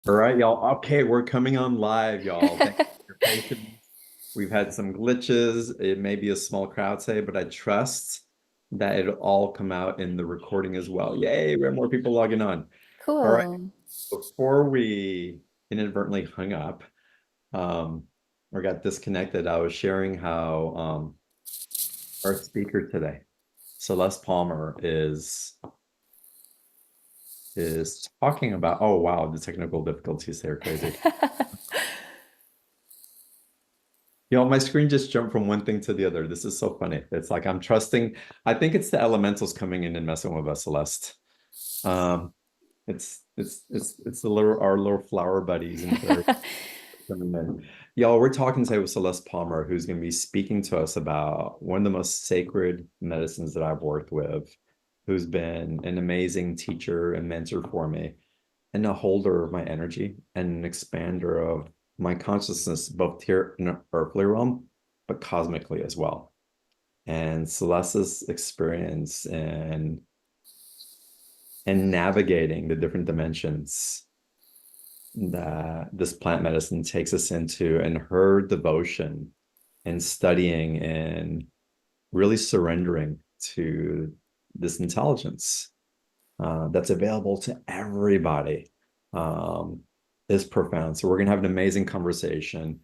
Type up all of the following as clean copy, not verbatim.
All right, y'all. Okay, we're coming on live, y'all. Thank you for your patience. We've had some glitches. It may be a small crowd today, but I trust that it'll all come out in the recording as well. Yay, we have more people logging on. All right, Cool. before we inadvertently hung up um, or got disconnected, I was sharing how our speaker today, Celeste Palmer, is talking about, oh wow, the technical difficulties there, crazy. My screen just jumped from one thing to the other. This is so funny. It's like I'm trusting. I think it's the elementals coming in and messing with us, Celeste. Um, it's the little our little flower buddies and fairies coming in. Y'all, we're talking today with Celeste Palmer, who's going to be speaking to us about one of the most sacred medicines that I've worked with, who's been an amazing teacher and mentor for me, and a holder of my energy and an expander of my consciousness, both here in the earthly realm, but cosmically as well. And Celeste's experience and navigating the different dimensions that this plant medicine takes us into, and her devotion and studying and really surrendering to this intelligence that's available to everybody um, is profound. So we're going to have an amazing conversation.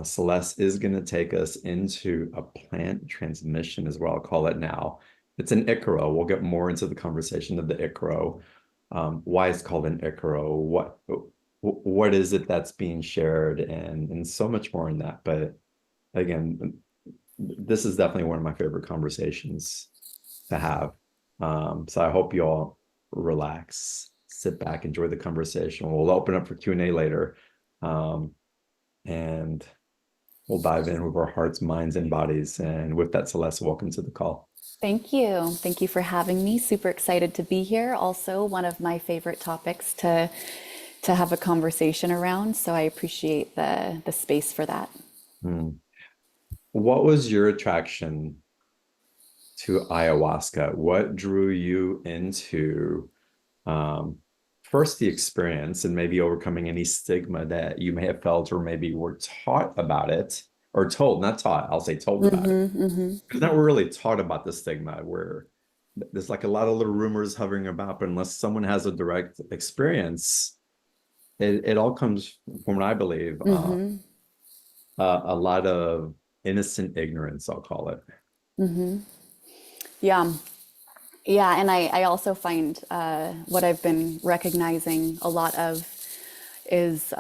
Celeste is going to take us into a plant transmission, as well. I'll call it now. It's an Icaro. We'll get more into the conversation of the Icaro, why it's called an Icaro, what is it that's being shared, and so much more in that. But again, this is definitely one of my favorite conversations to have. So I hope you all relax, sit back, enjoy the conversation. We'll open up for Q&A later. And we'll dive in with our hearts, minds, and bodies. And with that, Celeste, welcome to the call. Thank you. Thank you for having me. Super excited to be here. Also, one of my favorite topics to have a conversation around, so I appreciate the space for that. Hmm. What was your attraction to ayahuasca? What drew you into um, first the experience and maybe overcoming any stigma that you may have felt or maybe were taught about it or told, not taught, I'll say told about it. Because now we're really taught about the stigma where there's like a lot of little rumors hovering about, but unless someone has a direct experience, it all comes from what I believe, a lot of innocent ignorance, I'll call it. Yeah. Yeah, and I also find what I've been recognizing a lot of is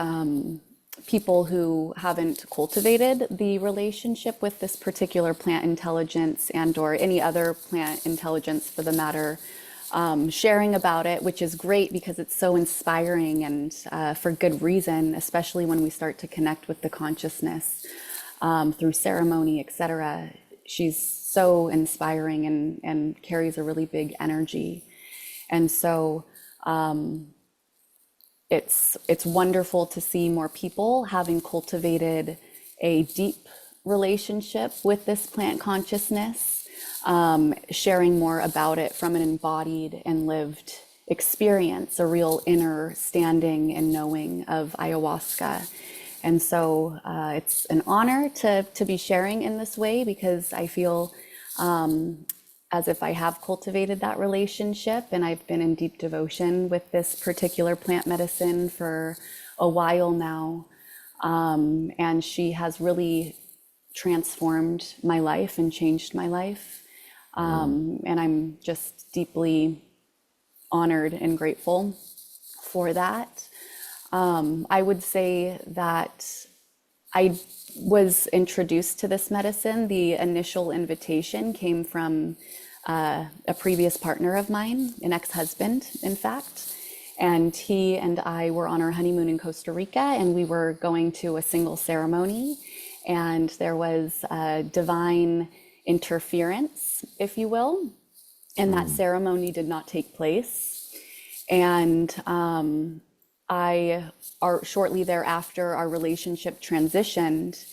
people who haven't cultivated the relationship with this particular plant intelligence and or any other plant intelligence for the matter, sharing about it, which is great because it's so inspiring and for good reason, especially when we start to connect with the consciousness through ceremony, etc. She's so inspiring and carries a really big energy. And so it's wonderful to see more people having cultivated a deep relationship with this plant consciousness, sharing more about it from an embodied and lived experience, a real inner standing and knowing of ayahuasca. And so it's an honor to be sharing in this way because I feel as if I have cultivated that relationship and I've been in deep devotion with this particular plant medicine for a while now. And she has really transformed my life and changed my life. Mm. And I'm just deeply honored and grateful for that. I would say that I was introduced to this medicine. The initial invitation came from a previous partner of mine, an ex-husband, in fact. And he and I were on our honeymoon in Costa Rica, and we were going to a single ceremony. And there was divine interference, if you will, and that Mm. ceremony did not take place. And shortly thereafter, our relationship transitioned,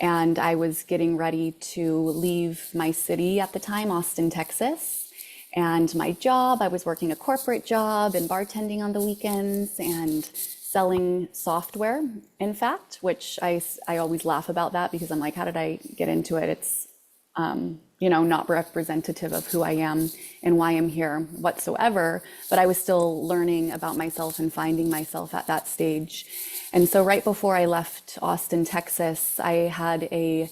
and I was getting ready to leave my city at the time, Austin, Texas, and my job. I was working a corporate job and bartending on the weekends, and selling software, in fact, which I always laugh about that because I'm like, how did I get into it? It's, not representative of who I am and why I'm here whatsoever. But I was still learning about myself and finding myself at that stage. And so right before I left Austin, Texas, I had a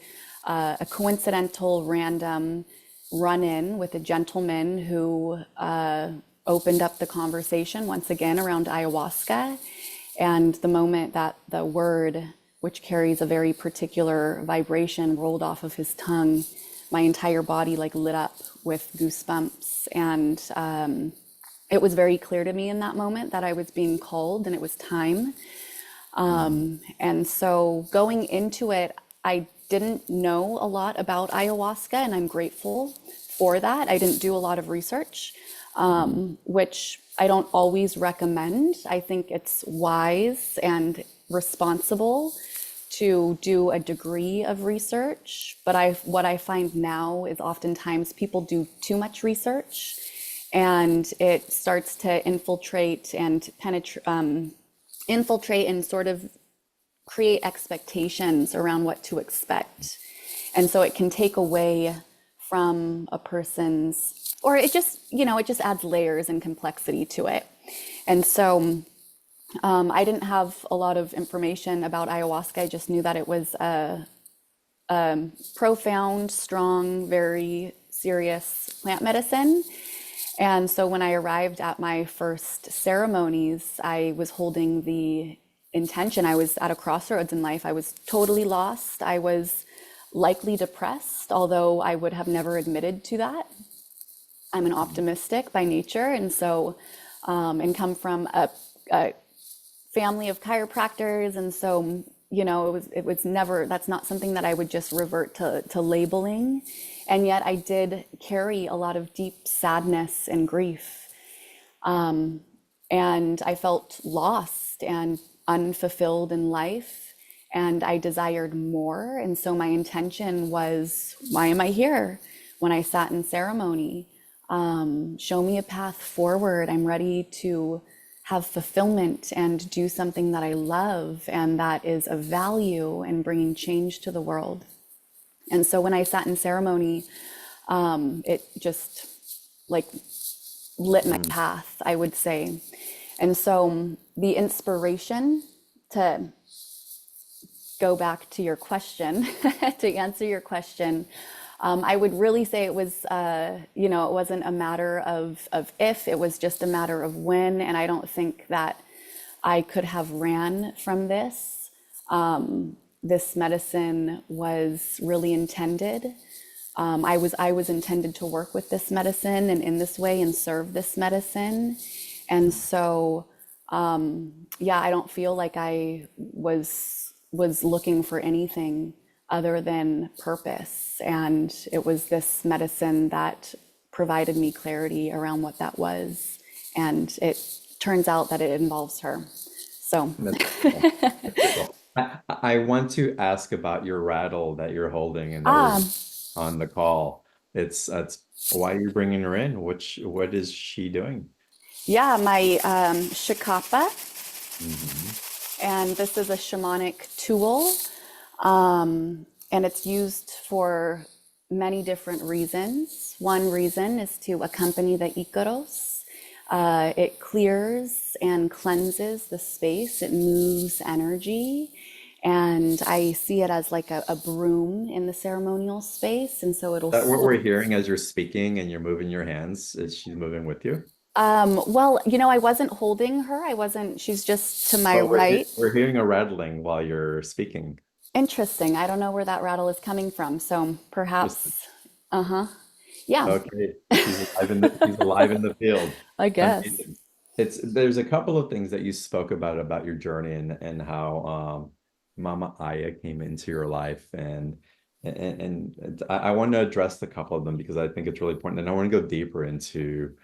coincidental random run-in with a gentleman who opened up the conversation once again around ayahuasca. And the moment that the word, which carries a very particular vibration, rolled off of his tongue, my entire body like lit up with goosebumps. And it was very clear to me in that moment that I was being called and it was time. And so going into it, I didn't know a lot about ayahuasca, and I'm grateful for that. I didn't do a lot of research, which I don't always recommend. I think it's wise and responsible to do a degree of research. But what I find now is oftentimes people do too much research and it starts to infiltrate and infiltrate and sort of create expectations around what to expect. And so it can take away from a person's, or it just adds layers and complexity to it. And so I didn't have a lot of information about ayahuasca. I just knew that it was a profound, strong, very serious plant medicine. And so when I arrived at my first ceremonies, I was holding the intention. I was at a crossroads in life. I was totally lost. I was likely depressed, although I would have never admitted to that. I'm an optimistic by nature, and so and come from a family of chiropractors, and so it was never, that's not something that I would just revert to labeling. And yet I did carry a lot of deep sadness and grief, and I felt lost and unfulfilled in life, and I desired more. And so my intention was, why am I here? When I sat in ceremony, show me a path forward. I'm ready to have fulfillment and do something that I love and that is of value and bringing change to the world. And so when I sat in ceremony, it just like lit my path, I would say. And so the inspiration, to go back to your question, to answer your question, I would really say it was, it wasn't a matter of if, it was just a matter of when. And I don't think that I could have ran from this. This medicine was really intended. I was intended to work with this medicine and in this way and serve this medicine. And so, I don't feel like I was looking for anything other than purpose. And it was this medicine that provided me clarity around what that was. And it turns out that it involves her. So That's cool. I want to ask about your rattle that you're holding and that was on the call. It's why are you bringing her in? What is she doing? yeah, my shikapa, Hmm. and this is a shamanic tool. And it's used for many different reasons. One reason is to accompany the Icaros. It clears and cleanses the space. It moves energy. And I see it as like a broom in the ceremonial space. And so it'll That what we're hearing as you're speaking and you're moving your hands, is she moving with you? well, I wasn't holding her. She's just to my But right. we're hearing a rattling while you're speaking. Interesting. I don't know where that rattle is coming from. So Just perhaps, uh-huh. Yeah, okay. She's alive in the field. I guess. Amazing. There's a couple of things that you spoke about your journey and how Mama Aya came into your life and I want to address the couple of them because I think it's really important and I want to go deeper into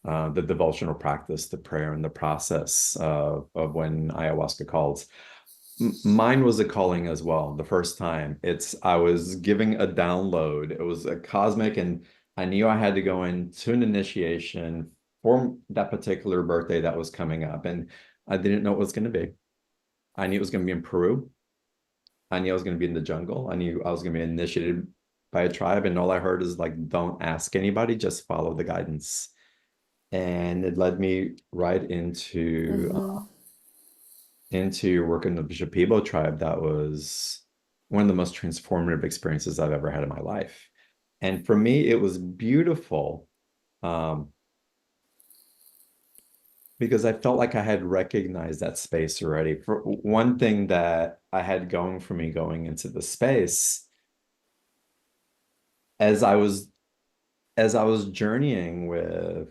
the devotional practice, the prayer, and the process of when ayahuasca calls. Mine was a calling as well. The first time, I was giving a download. It was a cosmic, and I knew I had to go into an initiation for that particular birthday that was coming up, and I didn't know what it was going to be. I knew it was going to be in Peru. I knew I was going to be in the jungle. I knew I was going to be initiated by a tribe, and all I heard is like, don't ask anybody, just follow the guidance. And it led me right Mm-hmm. into working with the Shipibo tribe. That was one of the most transformative experiences I've ever had in my life. And for me, it was beautiful, um, because I felt like I had recognized that space already. For one thing that I had going for me going into the space, as I was as I was journeying with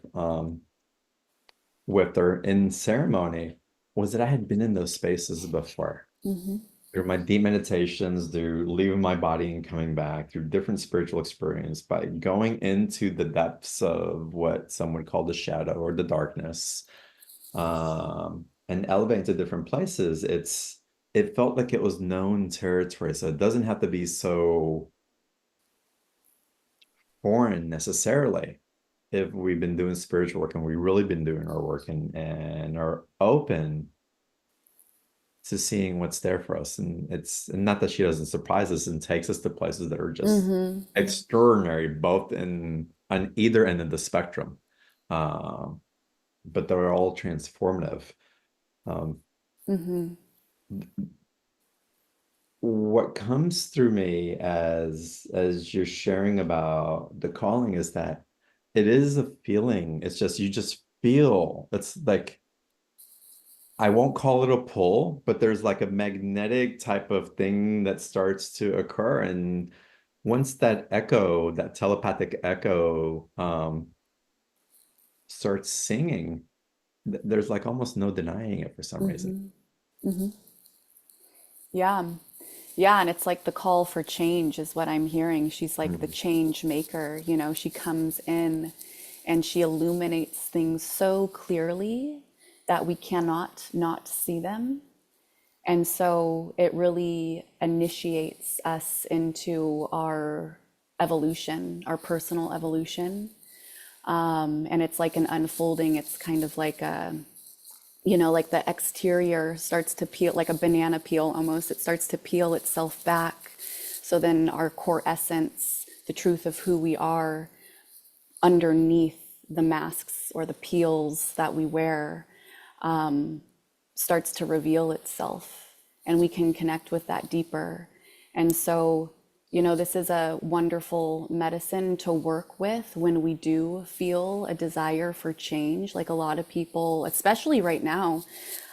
her in ceremony, was that I had been in those spaces before. Mm-hmm. Through my deep meditations, through leaving my body and coming back, through different spiritual experience, by going into the depths of what some would call the shadow or the darkness, and elevating to different places, it felt like it was known territory. So it doesn't have to be so foreign necessarily if we've been doing spiritual work and we've really been doing our work and are open to seeing what's there for us. And not that she doesn't surprise us and takes us to places that are just Mm-hmm. extraordinary, both in on either end of the spectrum. Um, but they're all transformative. Um, Mm-hmm. what comes through me as you're sharing about the calling is that it is a feeling. It's just you just feel. It's like I won't call it a pull, but there's like a magnetic type of thing that starts to occur. And once that echo, that telepathic echo, starts singing, there's like almost no denying it for some reason. Mm-hmm. Mm-hmm. Yeah. Yeah, and it's like the call for change is what I'm hearing. She's like the Mhm. change maker, she comes in and she illuminates things so clearly that we cannot not see them. And so it really initiates us into our evolution, our personal evolution. And it's like an unfolding, it's kind of like like the exterior starts to peel, like a banana peel almost, it starts to peel itself back. So then our core essence, the truth of who we are underneath the masks or the peels that we wear, starts to reveal itself, and we can connect with that deeper. And so, this is a wonderful medicine to work with when we do feel a desire for change. Like a lot of people, especially right now,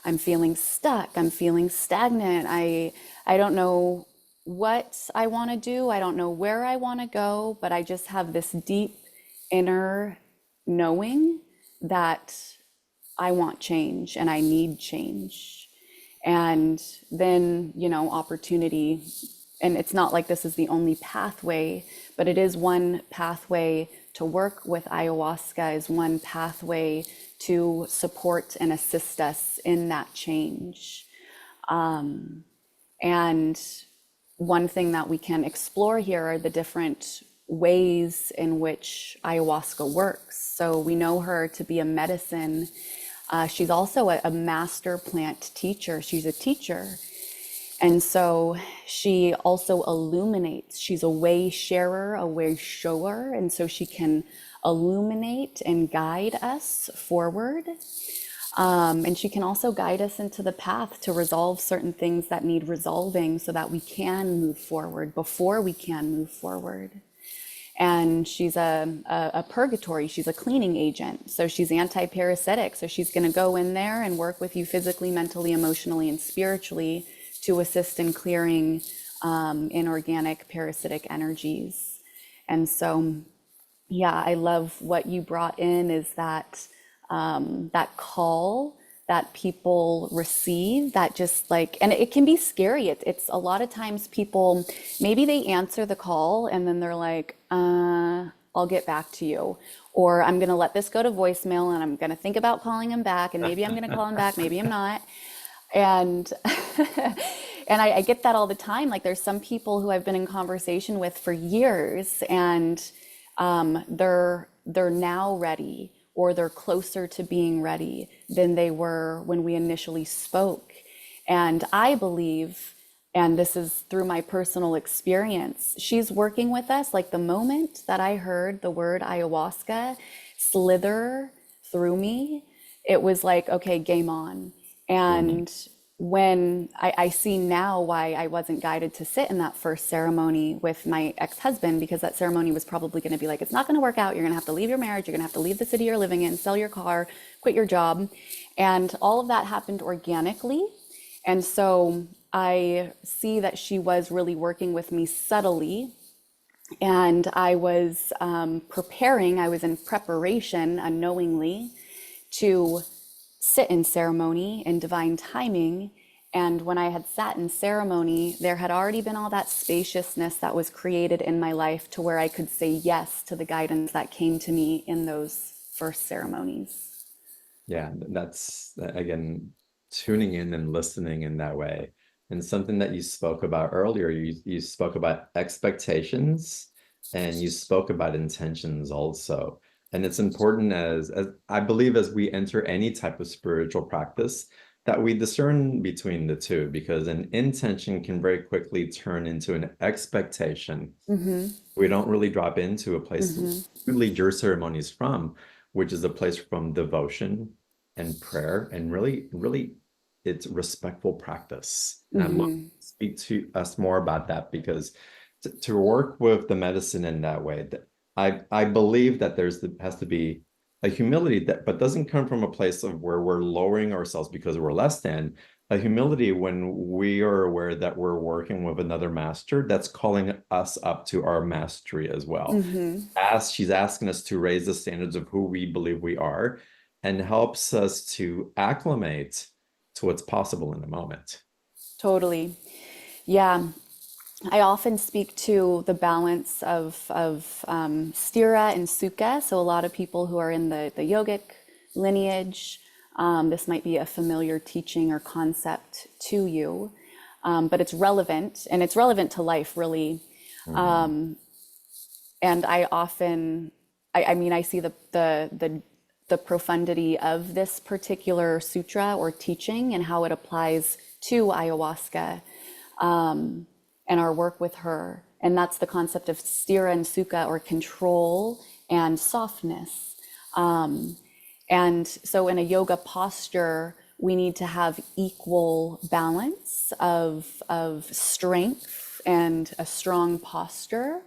I'm feeling stuck, I'm feeling stagnant. I don't know what I want to do. I don't know where I want to go, but I just have this deep inner knowing that I want change and I need change. And then, opportunity. And it's not like this is the only pathway, but it is one pathway to work with ayahuasca, is one pathway to support and assist us in that change. And one thing that we can explore here are the different ways in which ayahuasca works. So we know her to be a medicine. She's also a master plant teacher. She's a teacher. And so she also illuminates. She's a way sharer, a way shower. And so she can illuminate and guide us forward. And she can also guide us into the path to resolve certain things that need resolving so that we can move forward before we can move forward. And she's a purgatory, she's a cleaning agent. So she's anti-parasitic. So she's going to go in there and work with you physically, mentally, emotionally, and spiritually to assist in clearing inorganic parasitic energies. And so, yeah, I love what you brought in is that that call that people receive, that just like, and it can be scary. It's a lot of times people, maybe they answer the call and then they're like, I'll get back to you. Or I'm going to let this go to voicemail and I'm going to think about calling him back. And maybe I'm going to call him back, maybe I'm not. And and I get that all the time. Like there's some people who I've been in conversation with for years, and they're now ready, or they're closer to being ready than they were when we initially spoke. And I believe, and this is through my personal experience, she's working with us. Like the moment that I heard the word ayahuasca slither through me, it was like, okay, game on. Mhm. And when I see now why I wasn't guided to sit in that first ceremony with my ex-husband, because that ceremony was probably going to be like, it's not going to work out. You're going to have to leave your marriage. You're going to have to leave the city you're living in, sell your car, quit your job. And all of that happened organically. And so I see that she was really working with me subtly. And I was preparing, I was in preparation unknowingly to sit in ceremony in divine timing. And when I had sat in ceremony, there had already been all that spaciousness that was created in my life to where I could say yes to the guidance that came to me in those first ceremonies. Yeah, that's again tuning in and listening in that way. And something that you spoke about earlier, you spoke about expectations and you spoke about intentions also. And it's important as I believe as we enter any type of spiritual practice that we discern between the two because an intention can very quickly turn into an expectation. Mm-hmm. We don't really drop into a place Mm-hmm. really your ceremony is from, which is a place from devotion and prayer, and really it's respectful practice. And I'd love Mm-hmm. to speak to us more about that because to work with the medicine in that way, that I believe that has to be a humility that but doesn't come from a place of where we're lowering ourselves because we're less than a humility when we are aware that we're working with another master that's calling us up to our mastery as well. Mm-hmm. As she's asking us to raise the standards of who we believe we are and helps us to acclimate to what's possible in the moment. Totally. Yeah. I often speak to the balance of stira and sukha. So a lot of people who are in the yogic lineage, this might be a familiar teaching or concept to you, but it's relevant and it's relevant to life really. Mhm. And I often, I mean, I see the profundity of this particular sutra or teaching and how it applies to ayahuasca and our work with her. And that's the concept of stira and sukha, or control and softness. And so in a yoga posture, we need to have equal balance of strength and a strong posture,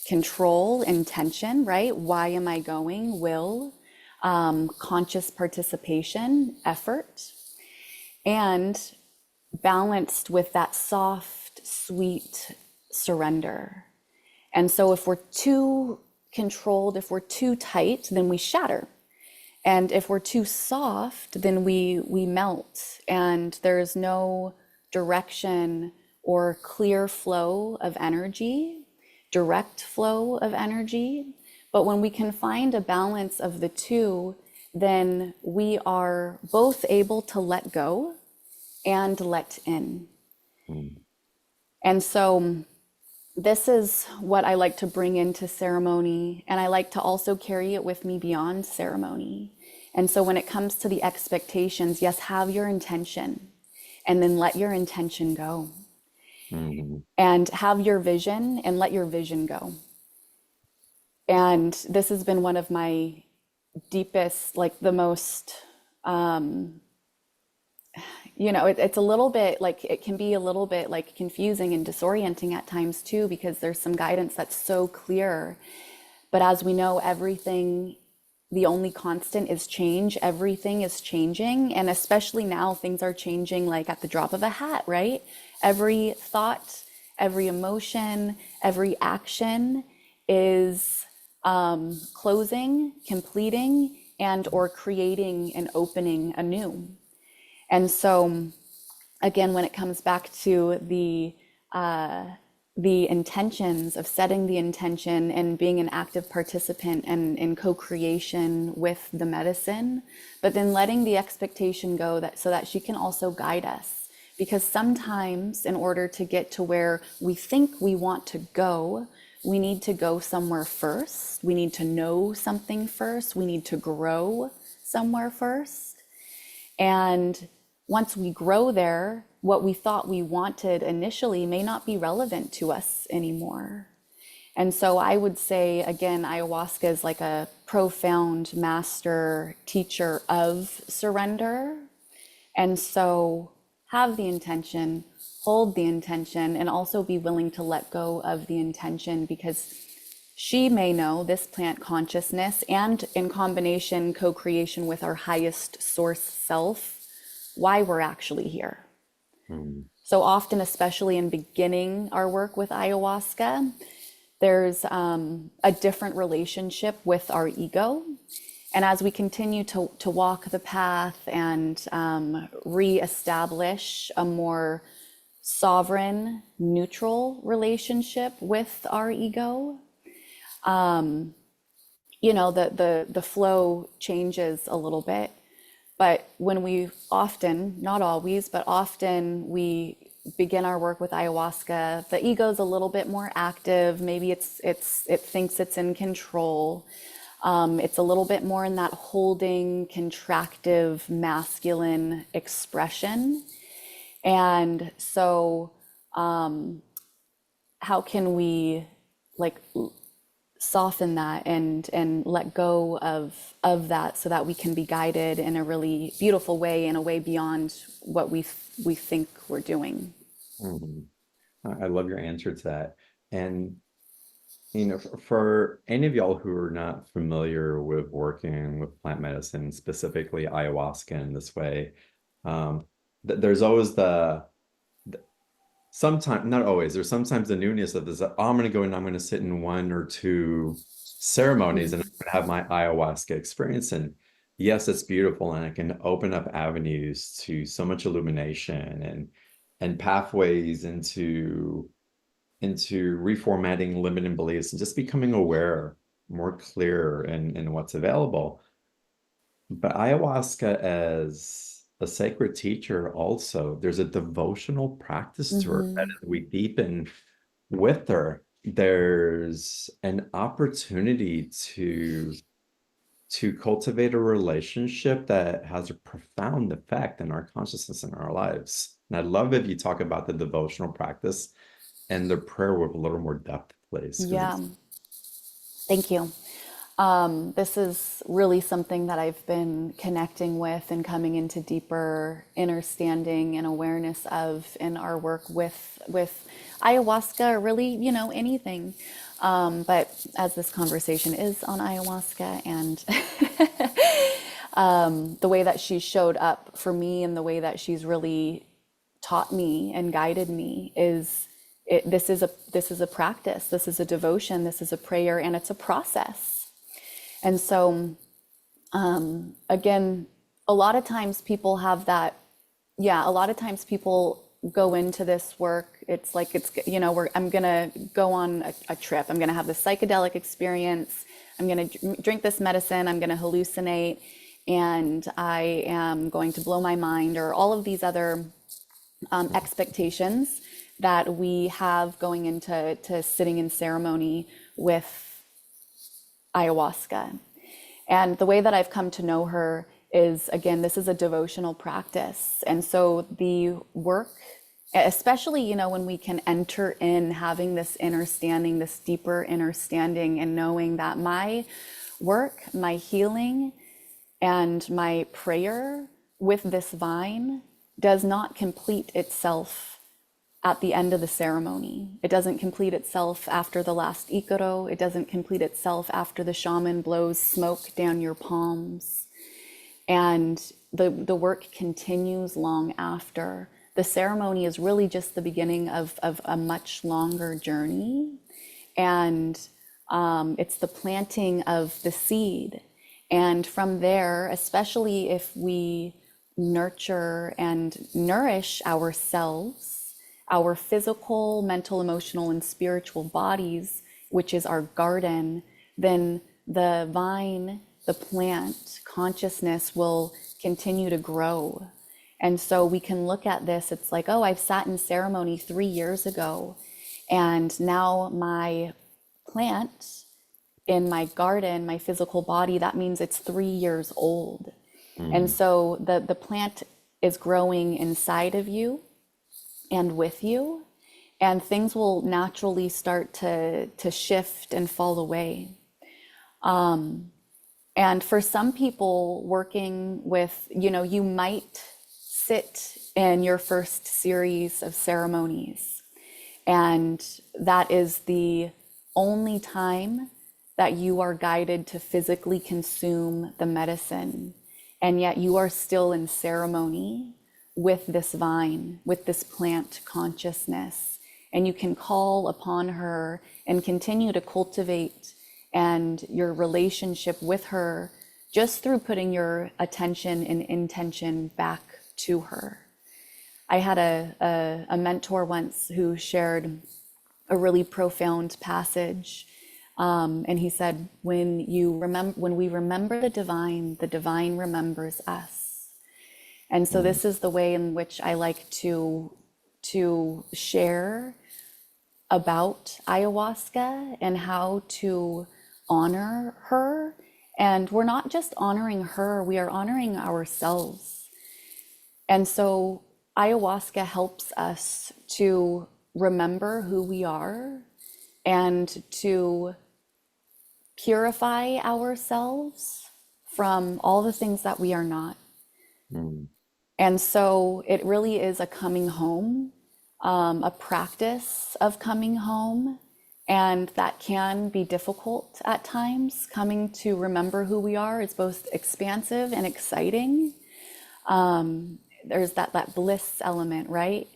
control, intention, right? Why am I going? Will, conscious participation, effort, and balanced with that soft, sweet surrender. And so if we're too controlled, if we're too tight, then we shatter. And if we're too soft, then we melt and there's no direction or clear flow of energy, direct flow of energy. But when we can find a balance of the two, then we are both able to let go and let in. Mm. And so this is what I like to bring into ceremony, and I like to also carry it with me beyond ceremony. And so when it comes to the expectations, yes, have your intention and then let your intention go. Mhm. And have your vision and let your vision go. And this has been one of my deepest, like the most, it's a little bit like, it can be a little bit like confusing and disorienting at times too, because there's some guidance that's so clear. But as we know, everything, the only constant is change. Everything is changing. And especially now, things are changing like at the drop of a hat, right? Every thought, every emotion, every action is closing, completing, and or creating and opening anew. And so, again, when it comes back to the intentions of setting the intention and being an active participant and in co-creation with the medicine, but then letting the expectation go that so that she can also guide us. Because sometimes in order to get to where we think we want to go, we need to go somewhere first. We need to know something first. We need to grow somewhere first. And once we grow there, what we thought we wanted initially may not be relevant to us anymore. And so I would say, again, ayahuasca is like a profound master teacher of surrender. And so have the intention, hold the intention, and also be willing to let go of the intention, because she may know, this plant consciousness, and in combination, co-creation with our highest source self, why we're actually here. Mm. So often, especially in beginning our work with ayahuasca, there's a different relationship with our ego. And as we continue to walk the path and reestablish a more sovereign, neutral relationship with our ego, you know, the flow changes a little bit. But when we often, not always, but often we begin our work with ayahuasca, the ego's a little bit more active. Maybe it thinks it's in control. It's a little bit more in that holding, contractive, masculine expression. And so, how can we like soften that and let go of that, so that we can be guided in a really beautiful way, in a way beyond what we think we're doing? Mhm. I love your answer to that. And you know, for any of y'all who are not familiar with working with plant medicine, specifically ayahuasca in this way, there's always sometimes, not always, there's sometimes the newness of this, oh, I'm going to go and I'm going to sit in one or two ceremonies and I'm going to have my ayahuasca experience. And yes, it's beautiful. And it can open up avenues to so much illumination and pathways into reformatting limiting beliefs and just becoming aware, more clear in what's available. But ayahuasca as a sacred teacher also, there's a devotional practice to her that Mm-hmm. as we deepen with her, there's an opportunity to cultivate a relationship that has a profound effect in our consciousness and our lives. And I love if you talk about the devotional practice and the prayer with a little more depth, please, because Yeah, it's thank you. This is really something that I've been connecting with and coming into deeper understanding and awareness of in our work with ayahuasca, or really, you know, anything. But as this conversation is on ayahuasca, and the way that she showed up for me and the way that she's really taught me and guided me is this is a practice, this is a devotion, this is a prayer, and it's a process. And so, again, a lot of times people have that, yeah, a lot of times people go into this work, it's like, I'm gonna go on a trip, I'm gonna have this psychedelic experience, I'm gonna drink this medicine, I'm gonna hallucinate, and I am going to blow my mind, or all of these other expectations that we have going into sitting in ceremony with ayahuasca. And the way that I've come to know her is, again, this is a devotional practice. And so the work, especially, you know, when we can enter in having this understanding, this deeper understanding, and knowing that my work, my healing, and my prayer with this vine does not complete itself at the end of the ceremony. It doesn't complete itself after the last Icaro. It doesn't complete itself after the shaman blows smoke down your palms. And the work continues long after. The ceremony is really just the beginning of a much longer journey. And it's the planting of the seed. And from there, especially if we nurture and nourish ourselves, our physical, mental, emotional, and spiritual bodies, which is our garden, then the vine, the plant consciousness will continue to grow. And so we can look at this, it's like, oh, I've sat in ceremony 3 years ago, and now my plant in my garden, my physical body, that means it's 3 years old. And mm, so the plant is growing inside of you, and with you, and things will naturally start to shift and fall away. And for some people working with, you might sit in your first series of ceremonies, and that is the only time that you are guided to physically consume the medicine. And yet you are still in ceremony with this vine, with this plant consciousness. And you can call upon her and continue to cultivate and your relationship with her just through putting your attention and intention back to her. I had a mentor once who shared a really profound passage. And he said, when we remember the divine remembers us. And so Mm, this is the way in which I like to share about ayahuasca and how to honor her. And we're not just honoring her, we are honoring ourselves. And so ayahuasca helps us to remember who we are and to purify ourselves from all the things that we are not. mm, And so it really is a coming home, a practice of coming home. And that can be difficult at times. Coming to remember who we are is both expansive and exciting. There's that bliss element, right?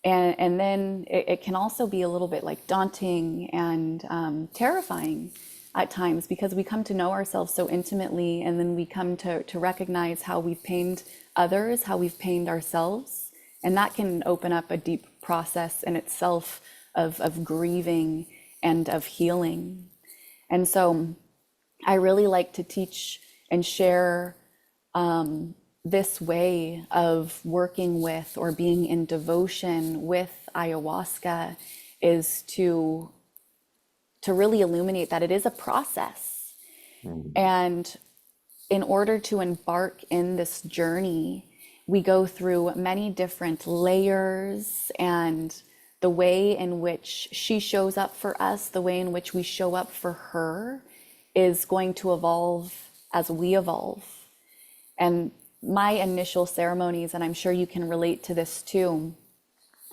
And then it can also be a little bit like daunting and terrifying at times, because we come to know ourselves so intimately, and then we come to recognize how we've pained others, how we've pained ourselves. And that can open up a deep process in itself of grieving and of healing. And so I really like to teach and share this way of working with or being in devotion with ayahuasca, is to really illuminate that it is a process. mm, And in order to embark in this journey, we go through many different layers, and the way in which she shows up for us, the way in which we show up for her, is going to evolve as we evolve. And my initial ceremonies, and I'm sure you can relate to this too,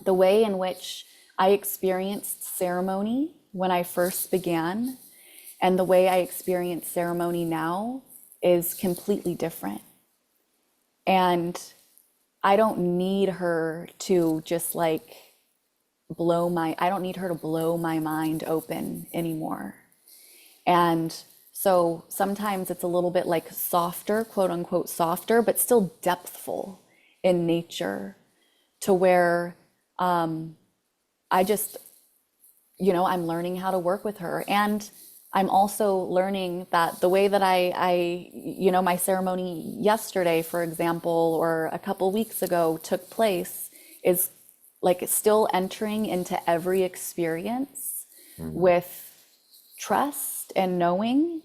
the way in which I experienced ceremony when I first began and the way I experience ceremony now is completely different. And I don't need her to just like I don't need her to blow my mind open anymore. And so sometimes it's a little bit like softer, quote unquote, softer, but still depthful in nature, to where I just, I'm learning how to work with her. And I'm also learning that the way that my ceremony yesterday, for example, or a couple weeks ago took place, is like still entering into every experience mm. with trust and knowing,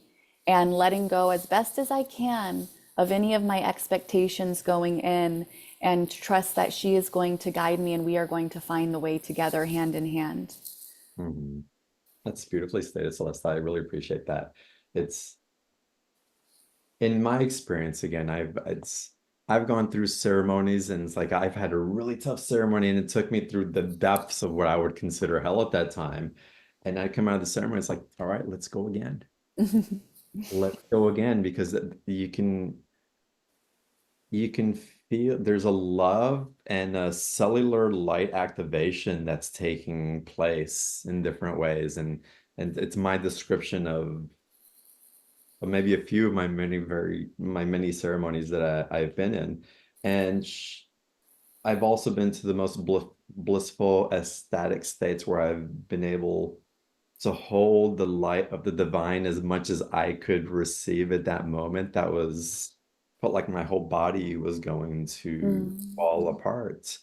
and letting go as best as I can of any of my expectations going in, and trust that she is going to guide me and we are going to find the way together hand in hand. Mhm. That's beautifully stated, Celeste. I really appreciate that. It's in my experience, again, I've gone through ceremonies, and it's like I've had a really tough ceremony, and it took me through the depths of what I would consider hell at that time. And I come out of the ceremony, it's like, all right, let's go again. Let's go again, because you can feel there's a love and a cellular light activation that's taking place in different ways. And it's my description of maybe a few of my many ceremonies that I've been in. And I've also been to the most blissful ecstatic states where I've been able to hold the light of the divine as much as I could receive at that moment. That was felt like my whole body was going to Mm. fall apart.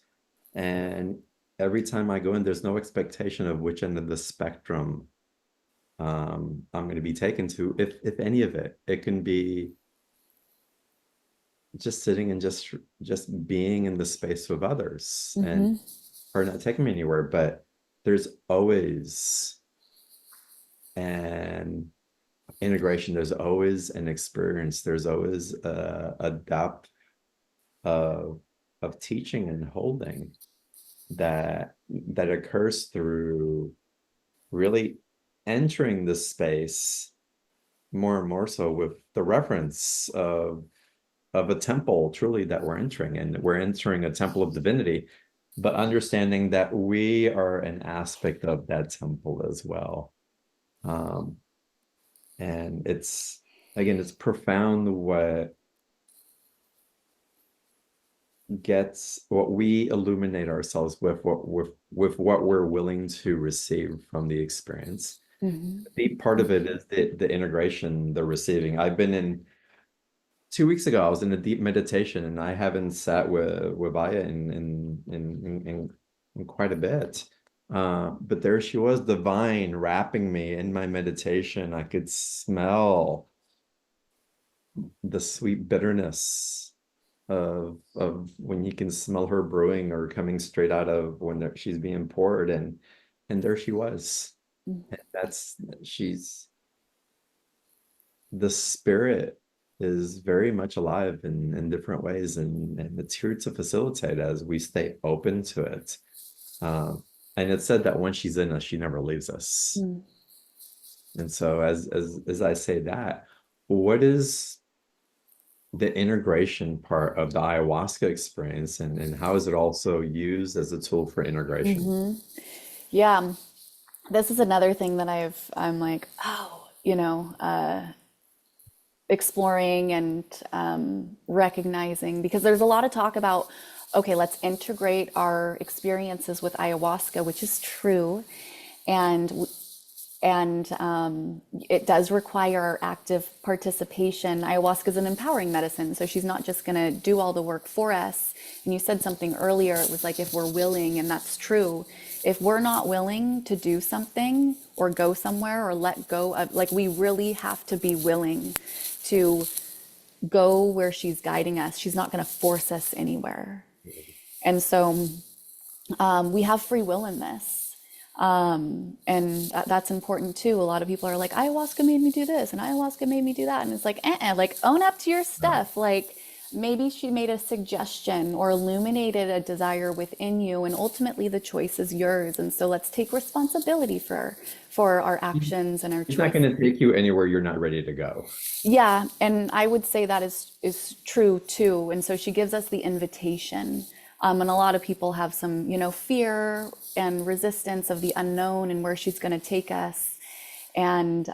And every time I go in, there's no expectation of which end of the spectrum I'm going to be taken to, if any of it. It can be just sitting and just being in the space of others. And Mhm. are not taking me anywhere, but there's always an integration, there's always an experience, there's always a depth of teaching and holding that occurs through really entering this space more and more so with the reference of a temple truly that we're entering, and we're entering a temple of divinity, but understanding that we are an aspect of that temple as well. um and it's, again, it's profound what we illuminate ourselves with, what we're willing to receive from the experience. Mhm. A big part of it is the integration, the receiving. I've been in 2 weeks ago, I was in a deep meditation, and I haven't sat with Aya in quite a bit. But there she was, divine, wrapping me in my meditation. I could smell the sweet bitterness of when you can smell her brewing or coming straight out of when she's being poured, and there she was. And that's she's the spirit is very much alive in different ways, and it's here to facilitate as we stay open to it. Um, and it's said that once she's in us, she never leaves us. Mm. And so as I say that, what is the integration part of the ayahuasca experience, and how is it also used as a tool for integration? Yeah, this is another thing that I'm like, oh, exploring and recognizing, because there's a lot of talk about, okay, let's integrate our experiences with ayahuasca, which is true, and it does require our active participation. Ayahuasca is an empowering medicine, so she's not just going to do all the work for us. And you said something earlier, it was like if we're willing, and that's true. If we're not willing to do something or go somewhere or let go of, like, we really have to be willing to go where she's guiding us. She's not going to force us anywhere. And so we have free will in this. And that's important too. A lot of people are like, ayahuasca made me do this and ayahuasca made me do that. And it's like, like, own up to your stuff. Like, maybe she made a suggestion or illuminated a desire within you, and ultimately the choice is yours. And so let's take responsibility for our actions and our It's not choices. going to take you anywhere you're not ready to go. Yeah, and I would say that is true too. And so she gives us the invitation. And a lot of people have some, fear and resistance of the unknown and where she's going to take us. And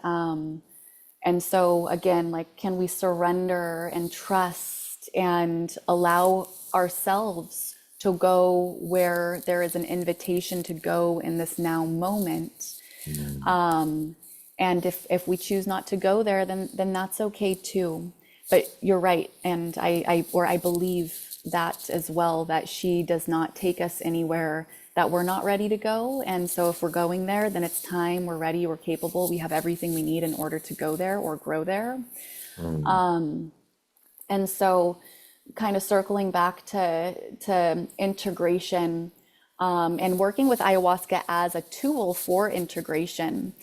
so again, like, can we surrender and trust and allow ourselves to go where there is an invitation to go in this now moment? Mm. And if we choose not to go there, then that's okay too. But you're right, and I believe that as well, that she does not take us anywhere that we're not ready to go. And so if we're going there, then it's time, we're ready, we're capable, we have everything we need in order to go there or grow there. Mm. And so, kind of circling back to integration, and working with ayahuasca as a tool for integration.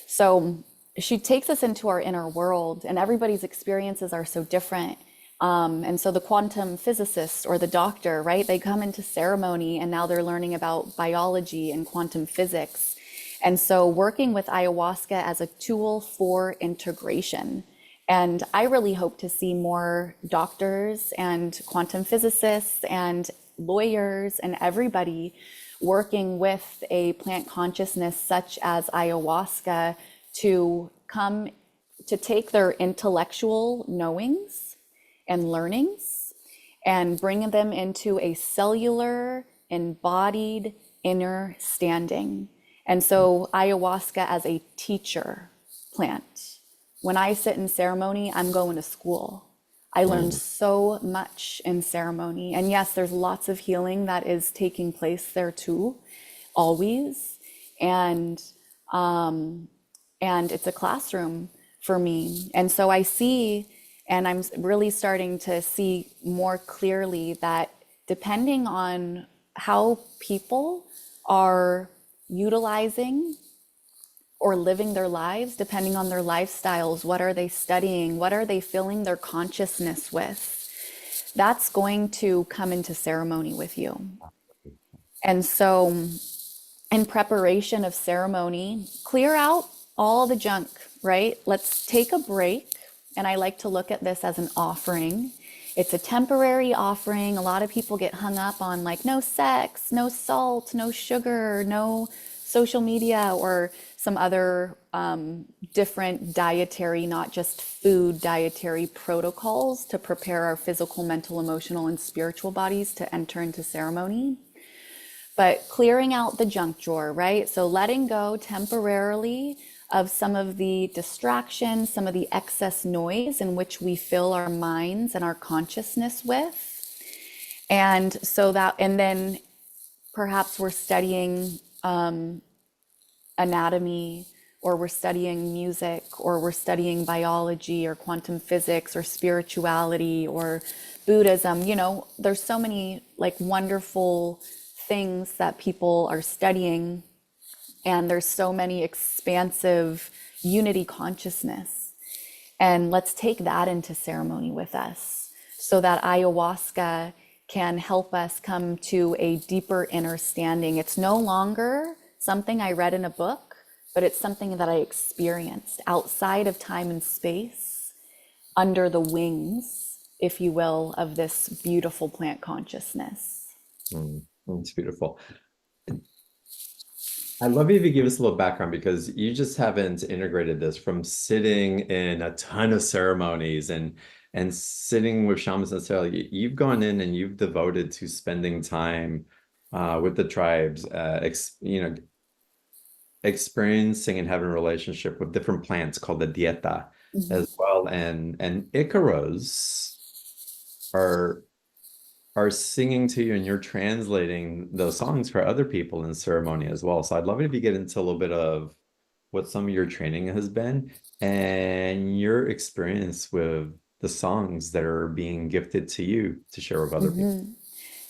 So she takes us into our inner world, and everybody's experiences are so different. And so the quantum physicist or the doctor, right? They come into ceremony and now they're learning about biology and quantum physics. And so working with ayahuasca as a tool for integration. And I really hope to see more doctors and quantum physicists and lawyers and everybody working with a plant consciousness such as ayahuasca to come to take their intellectual knowings and learnings and bring them into a cellular, embodied inner standing. And so ayahuasca as a teacher plant. When I sit in ceremony, I'm going to school. I learned Mm. so much in ceremony. And yes, there's lots of healing that is taking place there too, always. And and it's a classroom for me. And so I see, and I'm really starting to see more clearly that depending on how people are utilizing or living their lives depending on their lifestyles. What are they studying? What are they filling their consciousness with? That's going to come into ceremony with you. And so, in preparation of ceremony, clear out all the junk, right? Let's take a break. And I like to look at this as an offering. It's a temporary offering. A lot of people get hung up on like no sex, no salt, no sugar, no social media, or some other different dietary, not just food, dietary protocols to prepare our physical, mental, emotional, and spiritual bodies to enter into ceremony. But clearing out the junk drawer, right? So letting go temporarily of some of the distractions, some of the excess noise in which we fill our minds and our consciousness with. And so that, and then perhaps we're studying anatomy, or we're studying music, or we're studying biology or quantum physics or spirituality or Buddhism. You know, there's so many like wonderful things that people are studying, and there's so many expansive unity consciousness. And let's take that into ceremony with us so that ayahuasca can help us come to a deeper understanding. It's no longer something I read in a book, but it's something that I experienced outside of time and space, under the wings, if you will, of this beautiful plant consciousness. It's beautiful. I'd love if you give us a little background, because you just haven't integrated this from sitting in a ton of ceremonies and sitting with shamans necessarily. You've gone in and you've devoted to spending time with the tribes, experiencing and having a relationship with different plants called the dieta as well. And Icaros are singing to you, and you're translating those songs for other people in ceremony as well. So I'd love it if you get into a little bit of what some of your training has been and your experience with the songs that are being gifted to you to share with other people.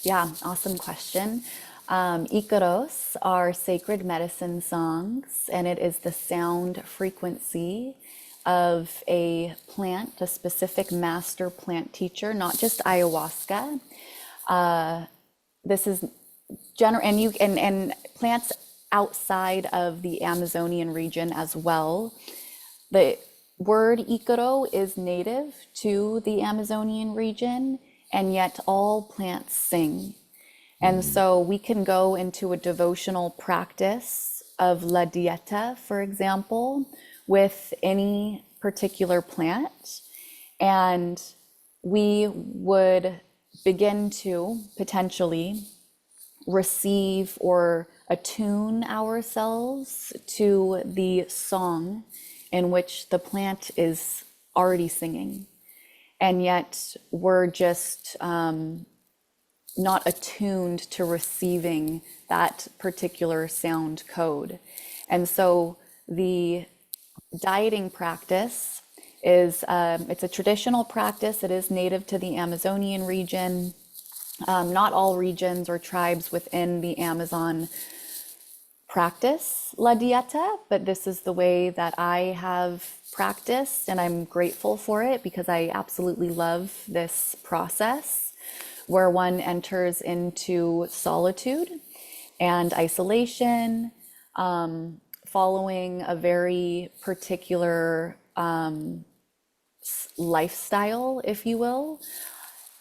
Yeah, awesome question. Icaros are sacred medicine songs, and it is the sound frequency of a plant, a specific master plant teacher, not just ayahuasca. This is general, and and plants outside of the Amazonian region as well. The word Icaro is native to the Amazonian region, and yet all plants sing. And so we can go into a devotional practice of La Dieta, for example, with any particular plant, and we would begin to potentially receive or attune ourselves to the song in which the plant is already singing. And yet we're just not attuned to receiving that particular sound code. And so the dieting practice is, it's a traditional practice. It is native to the Amazonian region. Not all regions or tribes within the Amazon practice La Dieta, but this is the way that I have practiced, and I'm grateful for it because I absolutely love this process where one enters into solitude and isolation, following a very particular lifestyle, if you will,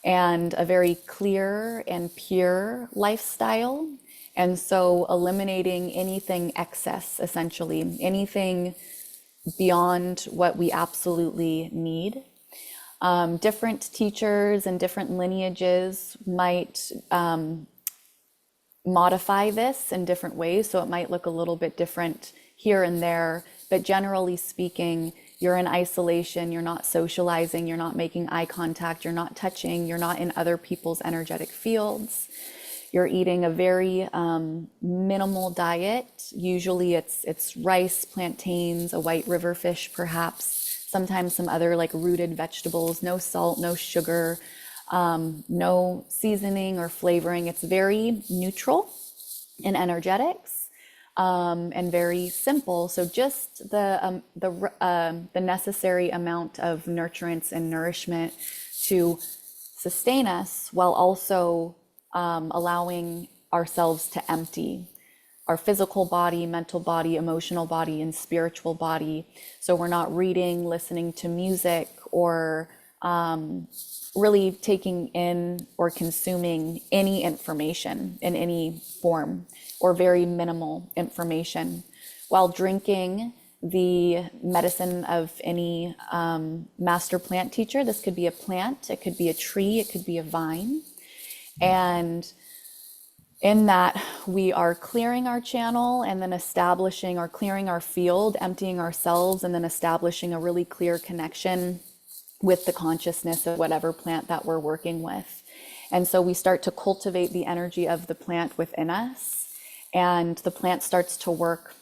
and a very clear and pure lifestyle. And so eliminating anything excess, essentially, anything beyond what we absolutely need. Different teachers and different lineages might modify this in different ways, so it might look a little bit different here and there, but generally speaking, you're in isolation, you're not socializing, you're not making eye contact, you're not touching, you're not in other people's energetic fields. You're eating a very minimal diet. Usually it's rice, plantains, a white river fish perhaps, sometimes some other like rooted vegetables, no salt, no sugar, No seasoning or flavoring. It's very neutral in energetics, and very simple. So just the necessary amount of nurturance and nourishment to sustain us while also allowing ourselves to empty our physical body, mental body, emotional body, and spiritual body. So we're not reading, listening to music, or really taking in or consuming any information in any form, or very minimal information, while drinking the medicine of any master plant teacher. This could be a plant, it could be a tree, it could be a vine. And in that, we are clearing our channel and then establishing or clearing our field, emptying ourselves, and then establishing a really clear connection with the consciousness of whatever plant that we're working with. And so we start to cultivate the energy of the plant within us, and the plant starts to work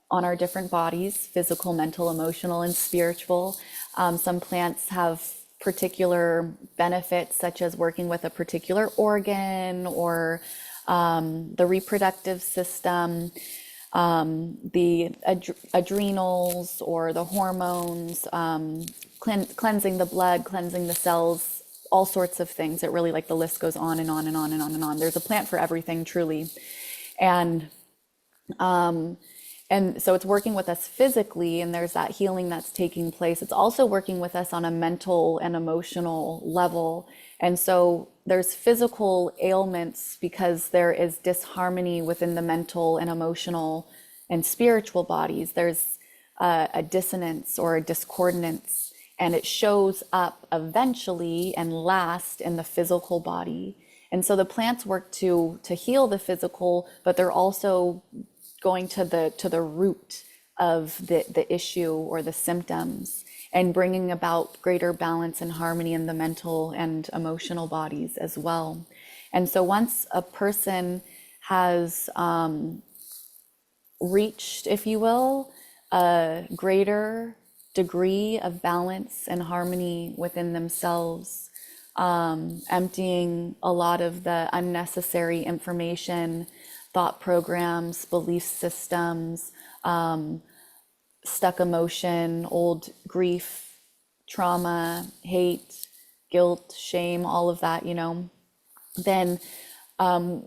on our different bodies, physical, mental, emotional, and spiritual. Some plants have particular benefits, such as working with a particular organ, or the reproductive system, the adrenals, or the hormones, cleansing the blood, cleansing the cells, all sorts of things. It really, like, the list goes on and on and on and on and on. There's a plant for everything, truly. And so it's working with us physically, and there's that healing that's taking place. It's also working with us on a mental and emotional level. And so there's physical ailments because there is disharmony within the mental and emotional and spiritual bodies. There's a dissonance or a discordance, and it shows up eventually and last in the physical body. And so the plants work to heal the physical, but they're also going to the root of the issue or the symptoms, and bringing about greater balance and harmony in the mental and emotional bodies as well. And so once a person has reached, if you will, a greater degree of balance and harmony within themselves, emptying a lot of the unnecessary information, thought programs, belief systems, stuck emotion, old grief, trauma, hate, guilt, shame, all of that, then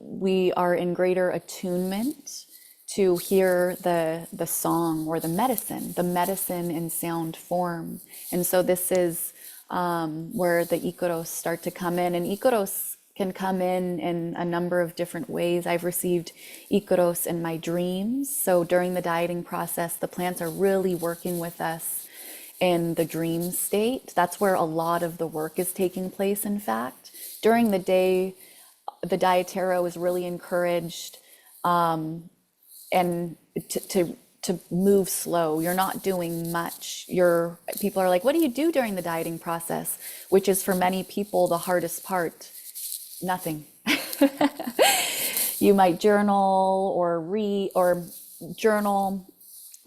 we are in greater attunement to hear the song or the medicine in sound form. And so this is where the Icaros start to come in. And Icaros can come in a number of different ways. I've received Icaros in my dreams. So during the dieting process, the plants are really working with us in the dream state. That's where a lot of the work is taking place, in fact. During the day, the dietero is really encouraged and to move slow. You're not doing much. People are like, what do you do during the dieting process? Which is, for many people, the hardest part. Nothing. You might journal or journal,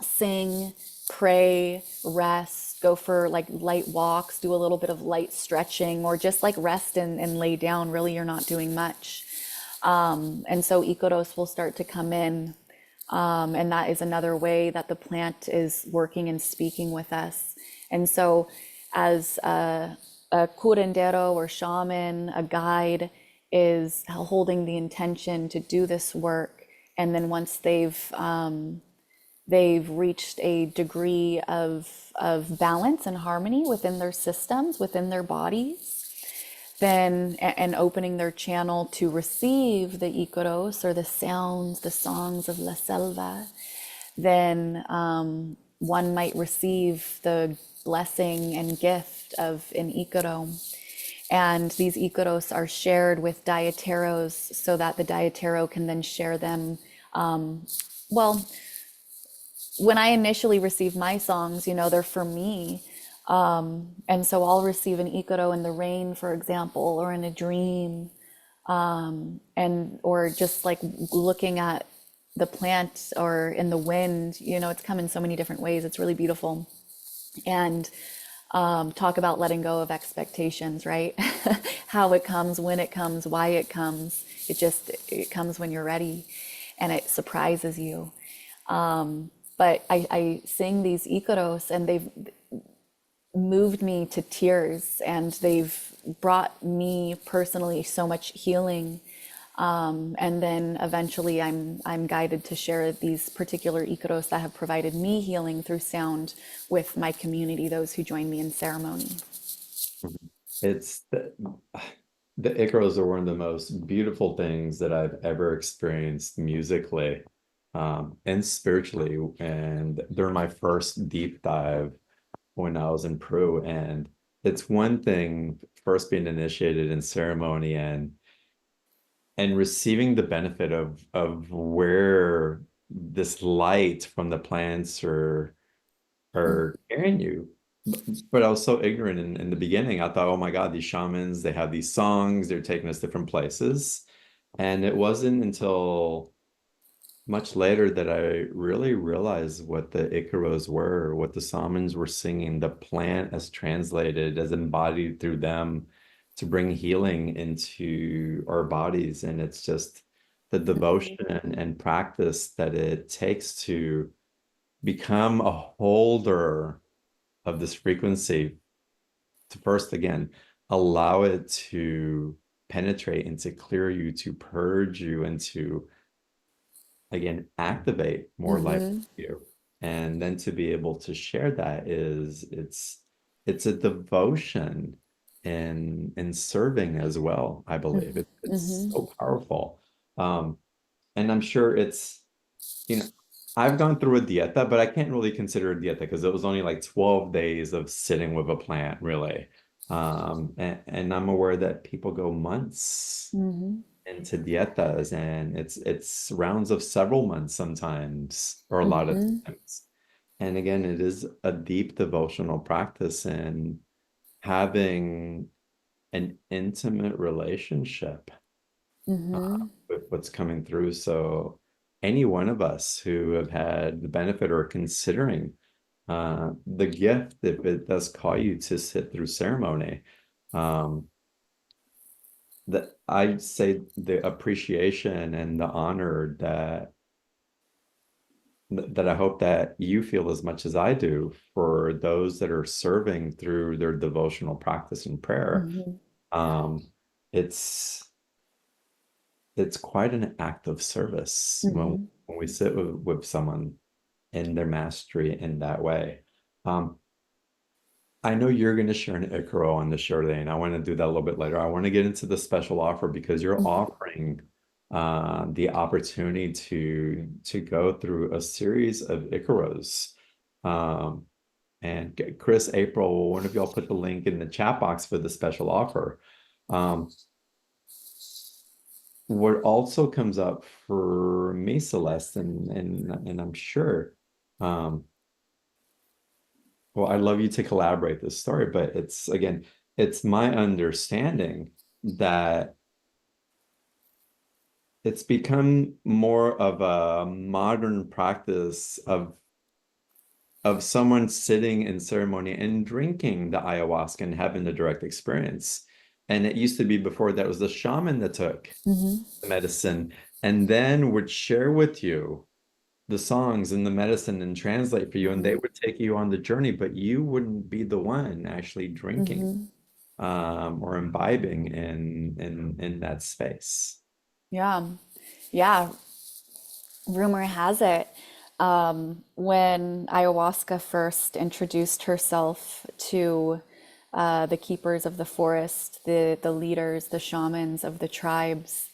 sing, pray, rest, go for like light walks, do a little bit of light stretching, or just like rest and lay down. Really, you're not doing much. And so Icaros will start to come in. And that is another way that the plant is working and speaking with us. And so as a curandero or shaman, a guide, is holding the intention to do this work, and then once they've reached a degree of balance and harmony within their systems, within their bodies, then and opening their channel to receive the Icaros, or the sounds, the songs of La Selva, then one might receive the blessing and gift of an Icaro. And these Icaros are shared with dieteros so that the dietero can then share them. Well, when I initially received my songs, they're for me. And so I'll receive an Icaro in the rain, for example, or in a dream, or just like looking at the plant, or in the wind. It's come in so many different ways. It's really beautiful. And Talk about letting go of expectations, right? How it comes, when it comes, why it comes. It comes when you're ready, and it surprises you. But I sing these Icaros, and they've moved me to tears, and they've brought me personally so much healing. And then eventually I'm guided to share these particular Icaros that have provided me healing through sound with my community, those who join me in ceremony. It's the Icaros are one of the most beautiful things that I've ever experienced musically, and spiritually. And they're my first deep dive when I was in Peru. And it's one thing first being initiated in ceremony and receiving the benefit of where this light from the plants are carrying you. But I was so ignorant in the beginning. I thought, oh my God, these shamans, they have these songs, they're taking us different places. And it wasn't until much later that I really realized what the Icaros were, what the shamans were singing, the plant as translated, as embodied through them to bring healing into our bodies. And it's just the devotion and practice that it takes to become a holder of this frequency, to first again allow it to penetrate and to clear you, to purge you, and to again activate more life Mm-hmm. in you. And then to be able to share that is it's a devotion in serving as well, I believe. It's Mm-hmm. so powerful. Um, and I'm sure it's, you know, I've gone through a dieta, but I can't really consider a dieta because it was only like 12 days of sitting with a plant, really. And I'm aware that people go months Mm-hmm. into dietas, and it's rounds of several months sometimes, or a lot of Mm-hmm. times. And again, it is a deep devotional practice and having an intimate relationship Mm-hmm. with what's coming through. So any one of us who have had the benefit or considering the gift, if it does call you to sit through ceremony, um, that I'd say the appreciation and the honor that I hope that you feel as much as I do for those that are serving through their devotional practice and prayer. Mm-hmm. Um, it's it's quite an act of service Mm-hmm. when we sit with someone in their mastery in that way. Um, I know you're going to share an Icaro on the show today, and I want to do that a little bit later. I want to get into the special offer because you're offering the opportunity to go through a series of Icaros. Um, and Chris, April, one of y'all put the link in the chat box for the special offer. Um, what also comes up for me, Celeste, and I'm sure, um, well, I'd love you to collaborate this story, but it's again, it's my understanding that it's become more of a modern practice of someone sitting in ceremony and drinking the ayahuasca and having the direct experience. And it used to be before that was the shaman that took Mm-hmm. the medicine and then would share with you the songs and the medicine and translate for you, and they Mm-hmm. would take you on the journey, but you wouldn't be the one actually drinking Mm-hmm. or imbibing in that space. Yeah. Yeah. Rumor has it, when ayahuasca first introduced herself to the keepers of the forest, the leaders, the shamans of the tribes,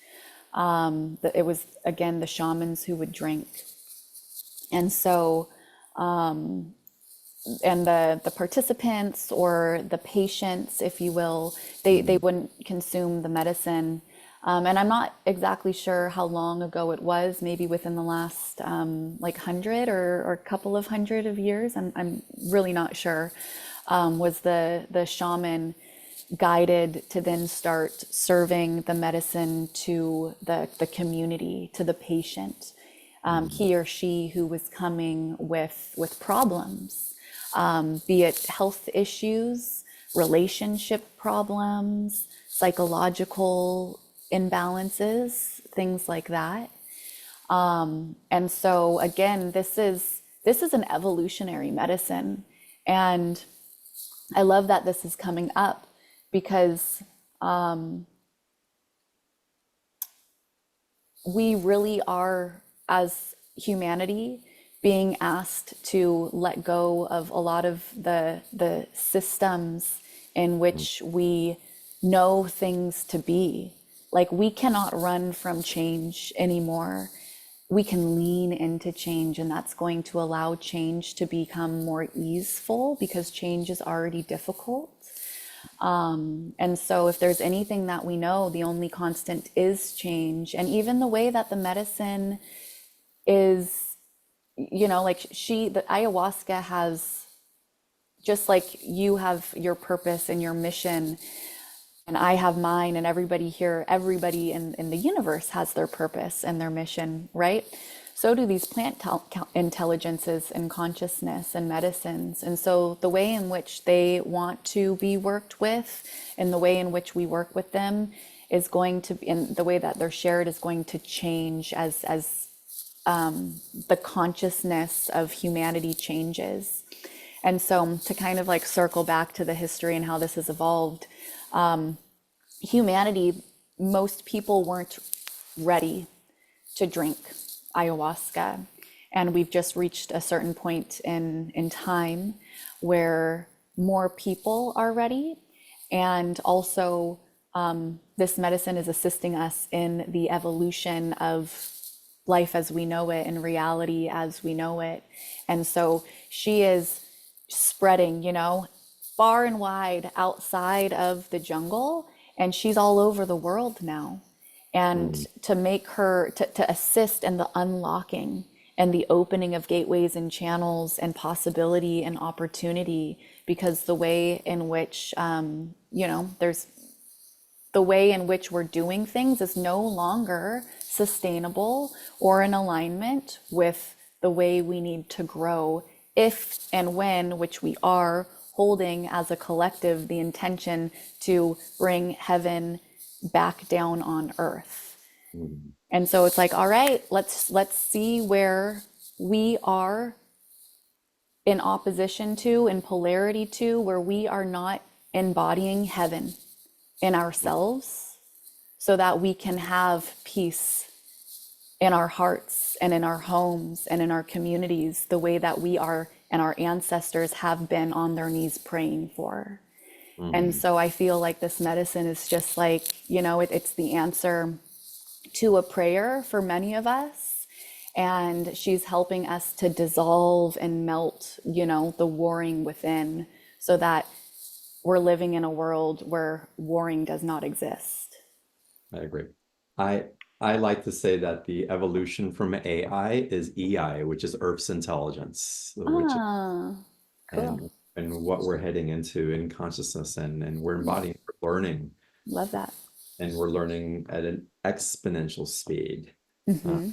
it was again the shamans who would drink. And so, and the participants or the patients, if you will, they Mhm. wouldn't consume the medicine. And I'm not exactly sure how long ago it was, maybe within the last like 100 or couple of hundred of years. I'm really not sure. Was the shaman guided to then start serving the medicine to the community, to the patient, Mhm. he or she who was coming with problems. be it health issues, relationship problems, psychological imbalances, things like that. And so again, this is an evolutionary medicine. And I love that this is coming up because we really are, as humanity, being asked to let go of a lot of the systems in which we know things to be. Like, we cannot run from change anymore. We can lean into change, and that's going to allow change to become more easeful because change is already difficult. And so, if there's anything that we know, the only constant is change. And even the way that the medicine is, like the ayahuasca has, just like you have your purpose and your mission, and I have mine, and everybody here, everybody in the universe has their purpose and their mission, right? So do these intelligences and consciousness and medicines. And so the way in which they want to be worked with and the way in which we work with them is going to be, and the way that they're shared is going to change as the consciousness of humanity changes. And so, to kind of like circle back to the history and how this has evolved, humanity, most people weren't ready to drink ayahuasca. And we've just reached a certain point in time where more people are ready. And also, this medicine is assisting us in the evolution of life as we know it and reality as we know it. And so she is spreading, far and wide outside of the jungle, and she's all over the world now. And Mm. to make her, to assist in the unlocking and the opening of gateways and channels and possibility and opportunity, because the way in which, there's the way in which we're doing things is no longer sustainable or in alignment with the way we need to grow if and when, which we are holding as a collective, the intention to bring heaven back down on earth. Mm. And so it's like, all right, let's see where we are in opposition to, in polarity to, where we are not embodying heaven in ourselves, so that we can have peace in our hearts and in our homes and in our communities, the way that we are and our ancestors have been on their knees praying for. And Mm. so I feel like this medicine is just like, it's the answer to a prayer for many of us. And she's helping us to dissolve and melt, the warring within, so that we're living in a world where warring does not exist. I agree. I I like to say that the evolution from AI is EI, which is Earth's intelligence, which Ah, cool. and what we're heading into in consciousness, and we're embodying, we're learning, Love that. and we're learning at an exponential speed, uh, Hmm.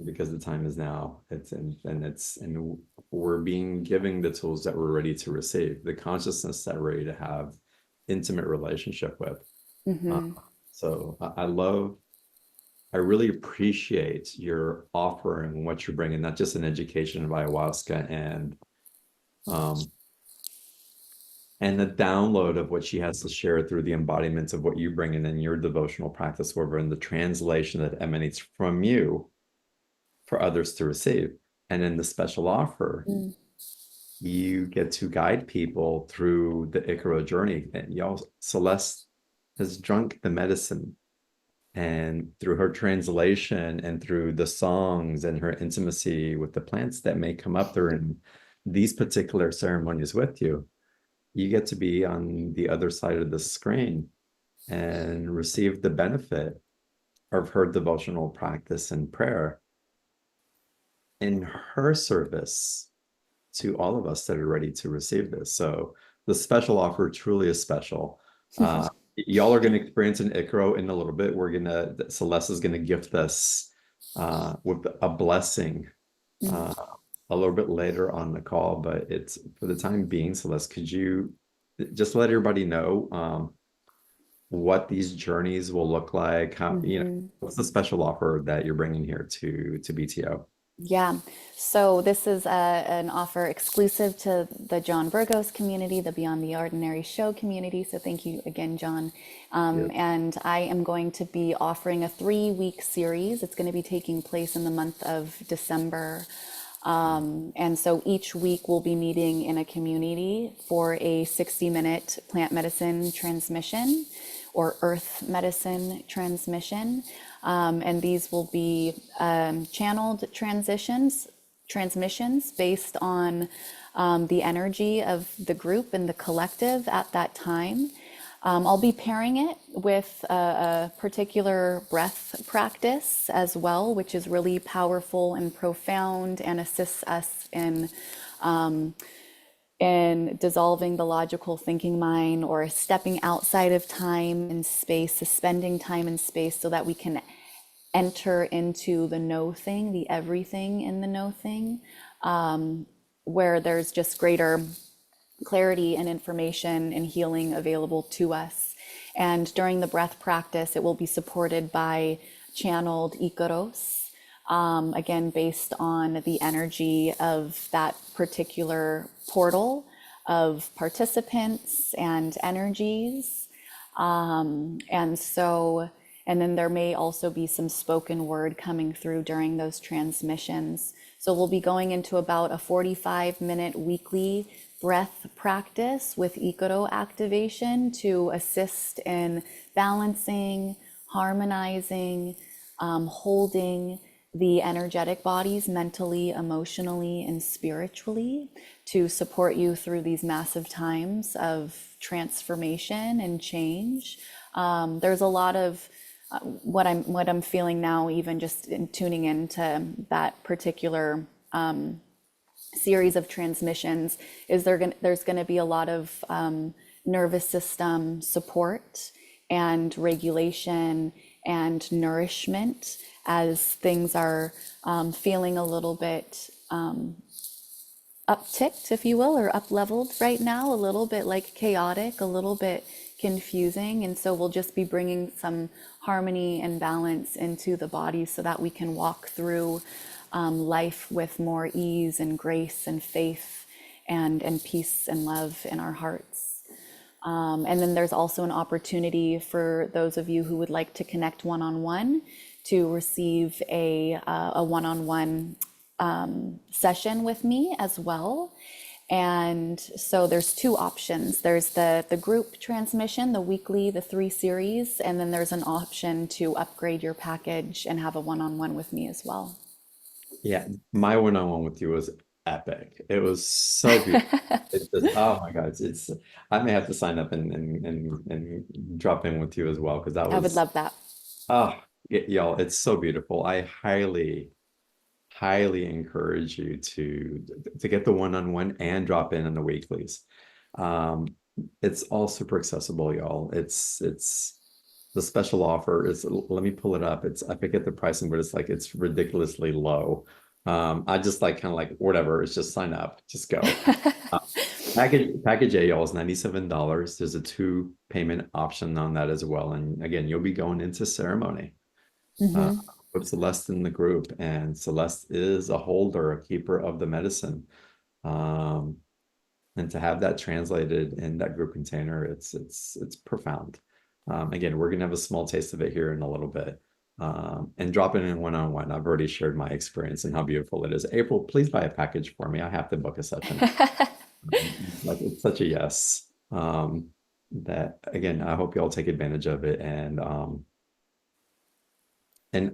because the time is now. And we're being given the tools that we're ready to receive, the consciousness that we're ready to have intimate relationship with. Uh, Hmm. so I really appreciate your offering what you're bringing, not just an education of ayahuasca um, and the download of what she has to share through the embodiments of what you bring in your devotional practice, wherever in the translation that emanates from you for others to receive. And in the special offer, Mm. you get to guide people through the Icaro journey. And y'all, Celeste has drunk the medicine, and through her translation and through the songs and her intimacy with the plants that may come up during these particular ceremonies with you, you get to be on the other side of the screen and receive the benefit of her devotional practice and prayer in her service to all of us that are ready to receive this. So the special offer truly is special. Y'all are going to experience an Icaro in a little bit. Celeste is going to gift us with a blessing uh, Mm. a little bit later on the call, but it's for the time being, Celeste, could you just let everybody know what these journeys will look like? How, Mhm. what's the special offer that you're bringing here to BTO? Yeah, so this is an offer exclusive to the John Burgos community, the Beyond the Ordinary show community. So thank you again, John. Yeah. And I am going to be offering a 3-week series. It's going to be taking place in the month of December. And so each week we'll be meeting in a community for a 60-minute plant medicine transmission or earth medicine transmission. And these will be channeled transmissions based on the energy of the group and the collective at that time. I'll be pairing it with a particular breath practice as well, which is really powerful and profound and assists us in dissolving the logical thinking mind or stepping outside of time and space, suspending time and space so that we can enter into the no thing, the everything in the no thing, where there's just greater clarity and information and healing available to us. And during the breath practice, it will be supported by channeled Icaros, again, based on the energy of that particular portal of participants and energies. And so, and then there may also be some spoken word coming through during those transmissions. So we'll be going into about a 45-minute weekly breath practice with Icaro activation to assist in balancing, harmonizing, holding the energetic bodies mentally, emotionally, and spiritually to support you through these massive times of transformation and change. There's a lot of what I'm feeling now, even just in tuning into that particular series of transmissions, is there's going to be a lot of nervous system support and regulation and nourishment as things are feeling a little bit upticked, if you will, or up leveled right now, a little bit like chaotic, a little bit confusing. And so we'll just be bringing some harmony and balance into the body so that we can walk through life with more ease and grace and faith and peace and love in our hearts. And then there's also an opportunity for those of you who would like to connect one-on-one to receive a one-on-one session with me as well. And so there's two options. There's the group transmission, the weekly, the 3 series, and then there's an option to upgrade your package and have a one-on-one with me as well. Yeah, my one-on-one with you was epic. It was so beautiful. It's just, oh my God, it's I may have to sign up and drop in with you as well because that I would was love that. y'all, it's so beautiful. I highly encourage you to get the one-on-one and drop in on the weeklies. Um, it's all super accessible, y'all. It's the special offer is, let me pull it up. It's, I forget the pricing, but it's like it's ridiculously low. I just like kind of like whatever, it's just sign up, just go. Uh, package A, y'all, is $97. There's a 2 payment option on that as well. And again, you'll be going into ceremony uh, Hmm. with Celeste in the group, and Celeste is a holder, a keeper of the medicine. Um, and to have that translated in that group container, it's profound. Again, we're gonna have a small taste of it here in a little bit. And drop it in one-on-one. I've already shared my experience and how beautiful it is. April, please buy a package for me. I have to book a session. Like it's such a yes. That again, I hope you all take advantage of it and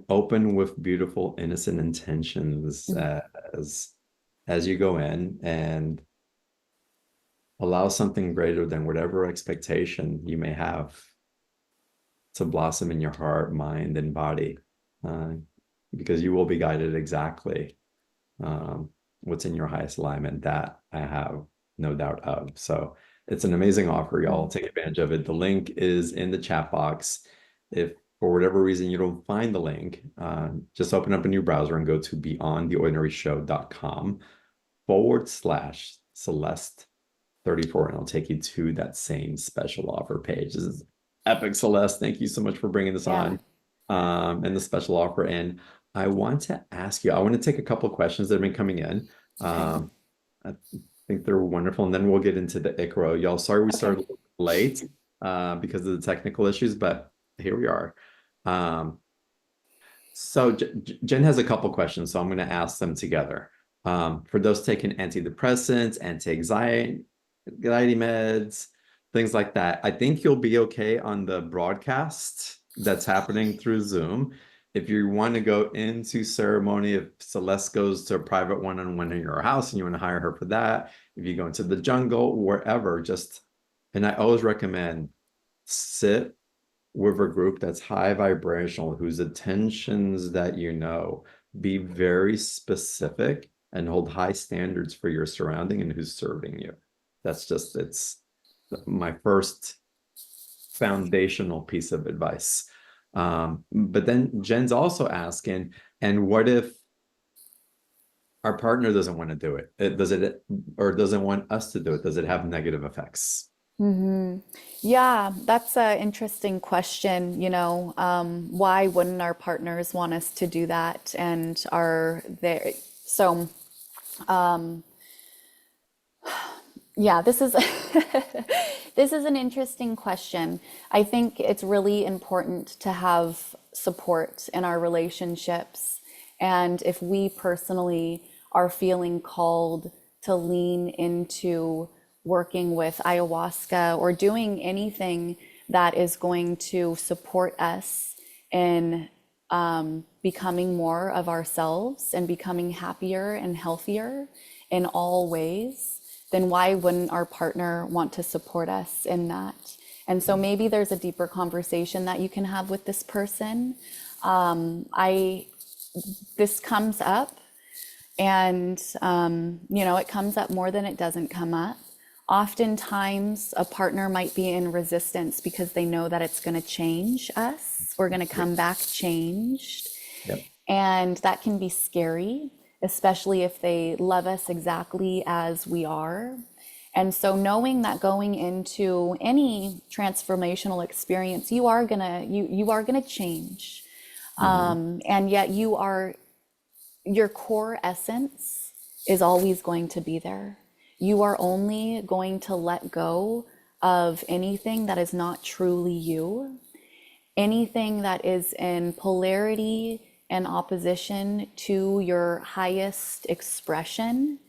open with beautiful, innocent intentions as you go in and allow something greater than whatever expectation you may have to blossom in your heart, mind, and body, uh, because you will be guided exactly um, what's in your highest alignment. That I have no doubt of. So it's an amazing offer, y'all. Take advantage of it. The link is in the chat box. If for whatever reason you don't find the link, just open up a new browser and go to beyondtheordinaryshow.com. /Celeste 34, and I'll take you to that same special offer page. This is epic, Celeste. Thank you so much for bringing this Yeah. on, and the special offer. And I want to ask you, I want to take a couple of questions that have been coming in. Okay. I think they're wonderful. And then we'll get into the Icaro. Y'all, sorry we Okay. started a little late because of the technical issues, but here we are. Um, so Jen has a couple questions, so I'm going to ask them together. For those taking antidepressants, anti-anxiety meds, things like that, I think you'll be okay on the broadcast that's happening through Zoom. If you want to go into ceremony, if Celeste goes to a private one-on-one in your house and you want to hire her for that, if you go into the jungle, wherever, and I always recommend sit with a group that's high vibrational, whose attentions that you know, be very specific and hold high standards for your surrounding and who's serving you. It's my first foundational piece of advice. But then Jen's also asking, and what if our partner doesn't want to do it? Or doesn't want us to do it? Does it have negative effects? Yeah, that's an interesting question. Why wouldn't our partners want us to do that? And are they so yeah, this is this is an interesting question. I think it's really important to have support in our relationships. And if we personally are feeling called to lean into working with ayahuasca or doing anything that is going to support us in becoming more of ourselves and becoming happier and healthier in all ways, then why wouldn't our partner want to support us in that? And so maybe there's a deeper conversation that you can have with this person. I This comes up, and it comes up more than it doesn't come up. Oftentimes, a partner might be in resistance because they know that it's going to change us. We're going to come back changed. Yep. And that can be scary, especially if they love us exactly as we are. And so knowing that going into any transformational experience, you are gonna change. Mhm. And yet your core essence is always going to be there. You are only going to let go of anything that is not truly you, anything that is in polarity and opposition to your highest expression,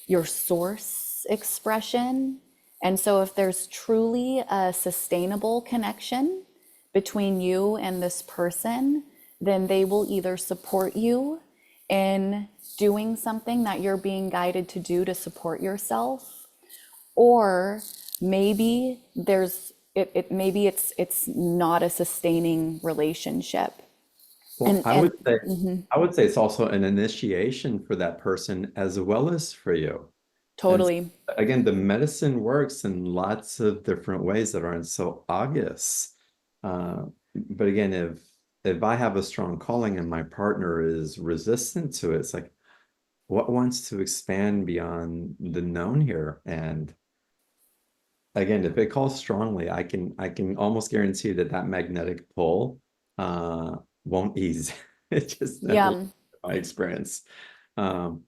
your source expression. And so, if there's truly a sustainable connection between you and this person, then they will either support you in doing something that you're being guided to do to support yourself, or maybe maybe it's not a sustaining relationship. Well, And I would say it's also an initiation for that person as well as for you. And totally. again, the medicine works in lots of different ways that aren't so obvious. But again, if I have a strong calling and my partner is resistant to it, it's like, what wants to expand beyond the known here? And again, if it calls strongly, I can almost guarantee that that magnetic pull won't ease. It just never will, Yeah. in my experience. Um,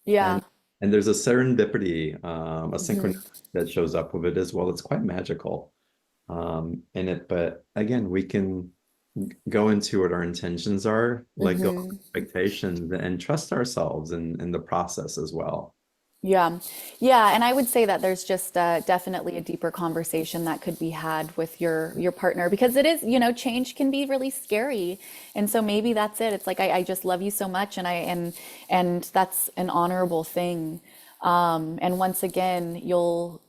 Yeah. and there's a serendipity, a synchronicity that shows up with it as well. It's quite magical in it. But again, we can go into what our intentions are, let go of expectations, and trust ourselves in the process as well. Yeah. Yeah. And I would say that there's just definitely a deeper conversation that could be had with your partner, because it is, change can be really scary. And so maybe that's it. It's like, I just love you so much, and that's an honorable thing. And once again, you'll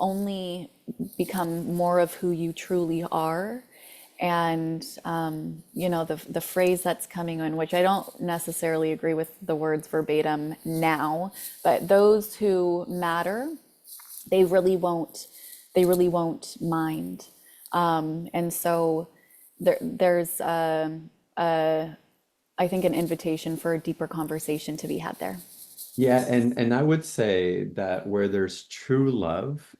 only become more of who you truly are. And the phrase that's coming in, which I don't necessarily agree with the words verbatim now, but those who matter, they really won't mind. And so there's I think an invitation for a deeper conversation to be had there. Yeah, and I would say that where there's true love,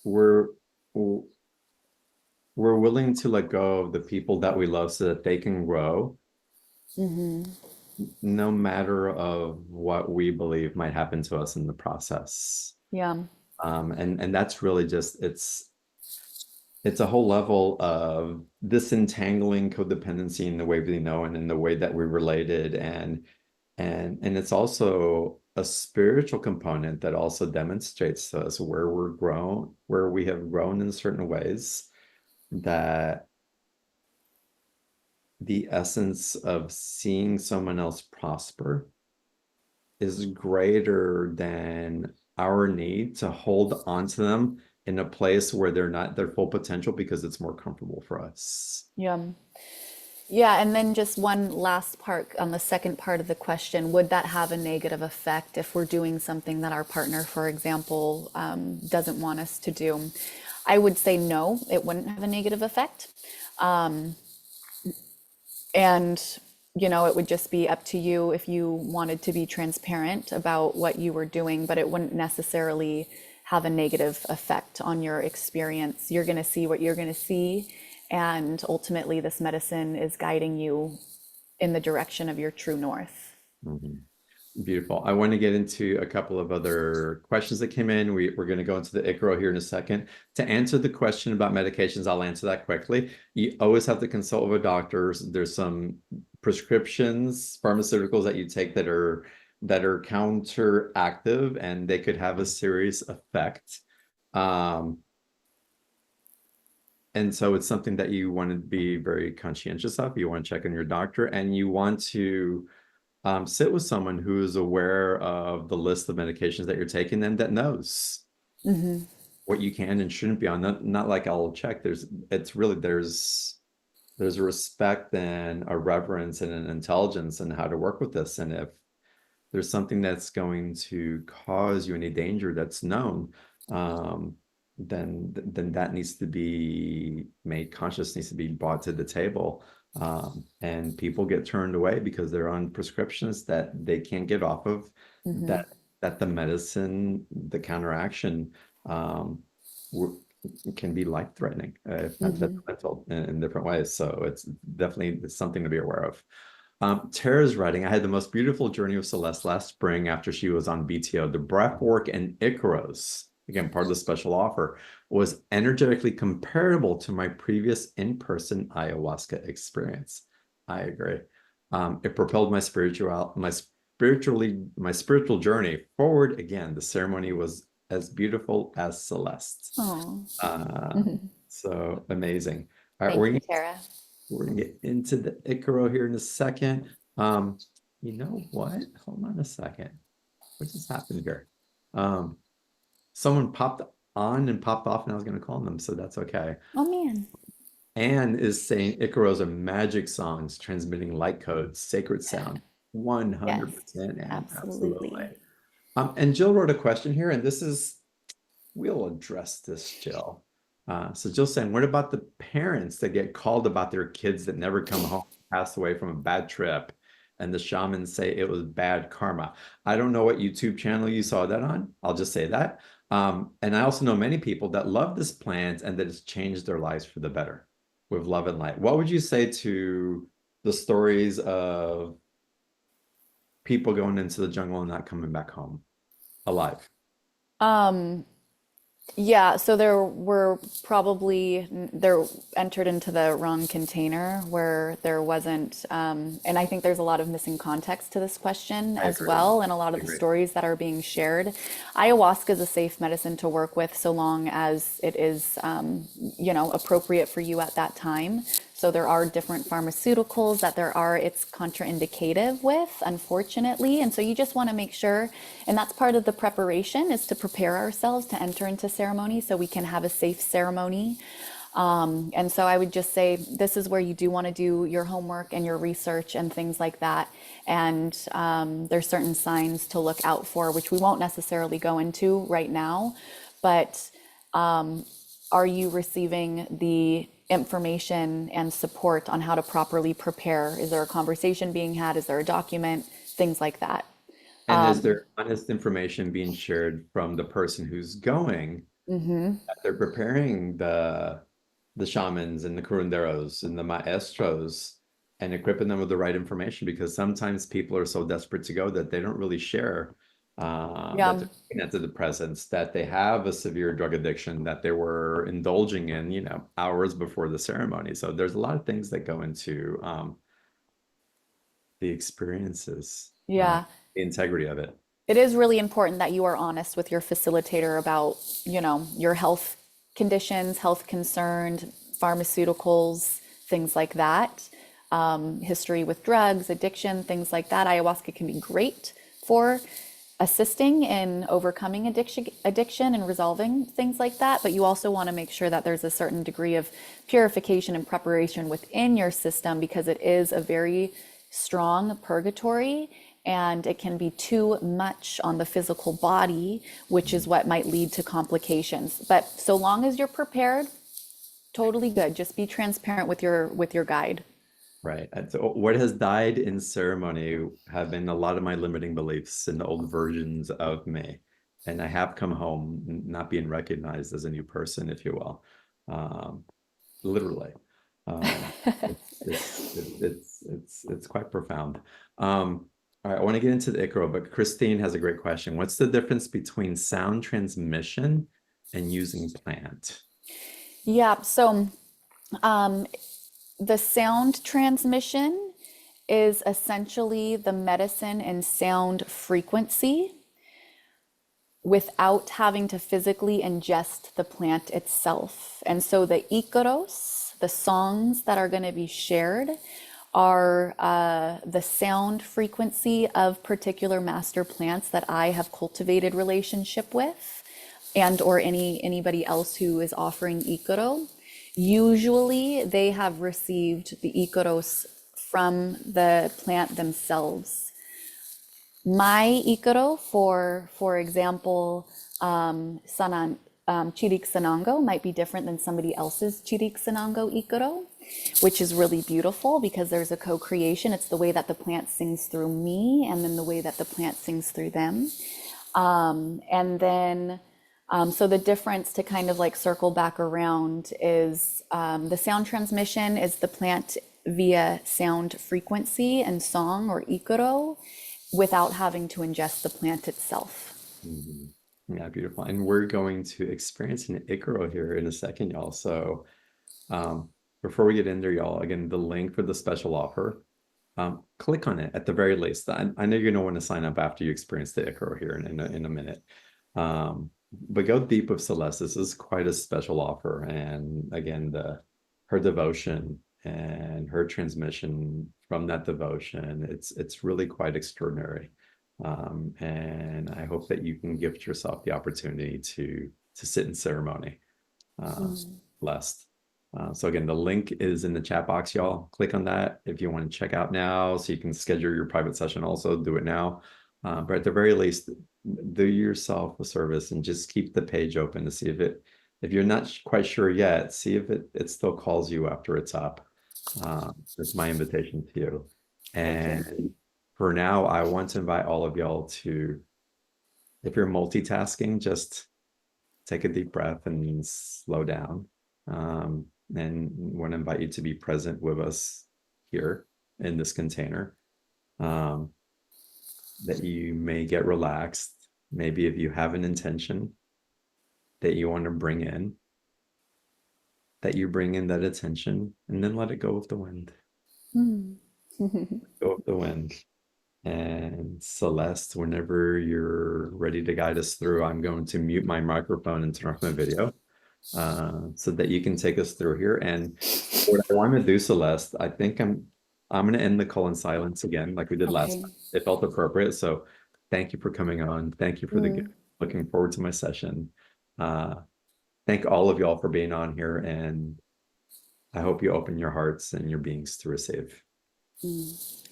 we're we're willing to let go of the people that we love so that they can grow, no matter of what we believe might happen to us in the process. Yeah. And that's really just it's a whole level of disentangling codependency in the way we know and in the way that we related, and it's also a spiritual component that also demonstrates to us where we're grown, where we have grown in certain ways, that the essence of seeing someone else prosper is greater than our need to hold on to them in a place where they're not their full potential because it's more comfortable for us. Yeah. Yeah, and then just one last part on the second part of the question, would that have a negative effect if we're doing something that our partner, for example, doesn't want us to do? I would say no, it wouldn't have a negative effect. And, it would just be up to you if you wanted to be transparent about what you were doing, but it wouldn't necessarily have a negative effect on your experience. You're going to see what you're going to see. And ultimately, this medicine is guiding you in the direction of your true north. Mhm. Beautiful. I want to get into a couple of other questions that came in. We're going to go into the Icaro here in a second. To answer the question about medications, I'll answer that quickly. You always have to consult with a doctor. There's some prescriptions, pharmaceuticals that you take that are counteractive, and they could have a serious effect. Um, and so it's something that you want to be very conscientious of. You want to check on your doctor, and you want to sit with someone who is aware of the list of medications that you're taking and that knows what you can and shouldn't be on. Not like I'll check. There's a respect and a reverence and an intelligence in how to work with this. And if there's something that's going to cause you any danger that's known, then that needs to be made conscious, needs to be brought to the table. And people get turned away because they're on prescriptions that they can't get off of, that the medicine, the counteraction, um, can be life-threatening, if not detrimental in different ways. So it's definitely something to be aware of. Tara's writing, I had the most beautiful journey of Celeste last spring after she was on BTO. The breath work and Icaros, again, part of the special offer, was energetically comparable to my previous in-person ayahuasca experience. I agree. It propelled my spiritual journey forward again. The ceremony was as beautiful as Celeste. Oh, Uh, so amazing. All right, thank you, Tara. we're gonna get into the Icaro here in a second. You know what? Hold on a second. What just happened here? Um, Someone popped on and popped off, and I was gonna call them, so that's okay. Oh man. Anne is saying Icaros are magic songs transmitting light codes, sacred sound. Yes, 100%, Anne, absolutely. absolutely. And Jill wrote a question here, and we'll address this, Jill. So Jill's saying, what about the parents that get called about their kids that never come home, passed away from a bad trip, and the shamans say it was bad karma? I don't know what YouTube channel you saw that on. I'll just say that. And I also know many people that love this plant and that it's changed their lives for the better with love and light. What would you say to the stories of people going into the jungle and not coming back home alive? Um, Yeah, so they're entered into the wrong container where there wasn't, and I think there's a lot of missing context to this question I as agree. well, and a lot I of the agree. stories that are being shared. Ayahuasca is a safe medicine to work with so long as it is, appropriate for you at that time. So there are different pharmaceuticals that it's contraindicative with, unfortunately. And so you just want to make sure, and that's part of the preparation is to prepare ourselves to enter into ceremony so we can have a safe ceremony. And so I would just say this is where you do want to do your homework and your research and things like that. And there's certain signs to look out for, which we won't necessarily go into right now. But are you receiving the information and support on how to properly prepare? Is there a conversation being had? Is there a document? Things like that. And is there honest information being shared from the person who's going Mhm. that they're preparing the shamans and the curanderos and the maestros and equipping them with the right information? Because sometimes people are so desperate to go that they don't really share that Yeah. they're taking antidepressants, that they have a severe drug addiction that they were indulging in, hours before the ceremony. So there's a lot of things that go into the experiences, Yeah. the integrity of it. It is really important that you are honest with your facilitator about, your health conditions, health concerns, pharmaceuticals, things like that. History with drugs, addiction, things like that. Ayahuasca can be great for assisting in overcoming addiction and resolving things like that. But you also want to make sure that there's a certain degree of purification and preparation within your system because it is a very strong purgatory and it can be too much on the physical body, which is what might lead to complications. But so long as you're prepared, totally good. Just be transparent with your guide. Right. And so what has died in ceremony have been a lot of my limiting beliefs and the old versions of me. And I have come home not being recognized as a new person, if you will. Um, Literally. It's quite profound. All right, I want to get into the Icaro, but Christine has a great question. What's the difference between sound transmission and using plant? Yeah, so the sound transmission is essentially the medicine and sound frequency without having to physically ingest the plant itself. And so the Icaros, the songs that are going to be shared, are the sound frequency of particular master plants that I have cultivated relationship with, and or anybody else who is offering Icaro. Usually they have received the Icaros from the plant themselves. My Icaro, for example, Chirik Sanango might be different than somebody else's Chirik Sanango Icaro, which is really beautiful because there's a co-creation. It's the way that the plant sings through me and then the way that the plant sings through them. And then, so the difference to kind of like circle back around is the sound transmission is the plant via sound frequency and song or Icaro without having to ingest the plant itself. Mhm. Yeah, beautiful. And we're going to experience an Icaro here in a second, y'all. So um, before we get in there, y'all, again, the link for the special offer, click on it at the very least. I know you're going to want to sign up after you experience the Icaro here in a minute. But go deep with Celeste. This is quite a special offer. And again, her devotion and her transmission from that devotion, it's really quite extraordinary. And I hope that you can gift yourself the opportunity to sit in ceremony, blessed. So again, the link is in the chat box, y'all. Click on that if you want to check out now, so you can schedule your private session. Also, do it now. But at the very least, do yourself a service and just keep the page open to see if you're not quite sure yet, see if it still calls you after it's up. That's my invitation to you. Thank you. And for now, I want to invite all of y'all to, if you're multitasking, just take a deep breath and slow down. And want to invite you to be present with us here in this container. That you may get relaxed. Maybe if you have an intention that you want to bring in, that you bring in that attention and then let it go with the wind. Go with the wind. And Celeste, whenever you're ready to guide us through, I'm going to mute my microphone and turn off my video so that you can take us through here. And what I want to do, Celeste, I think I'm going to end the call in silence again, like we did last Okay. time. It felt appropriate. So thank you for coming on. Thank you for the gift. Looking forward to my session. Uh, thank all of y'all for being on here, and I hope you open your hearts and your beings to receive.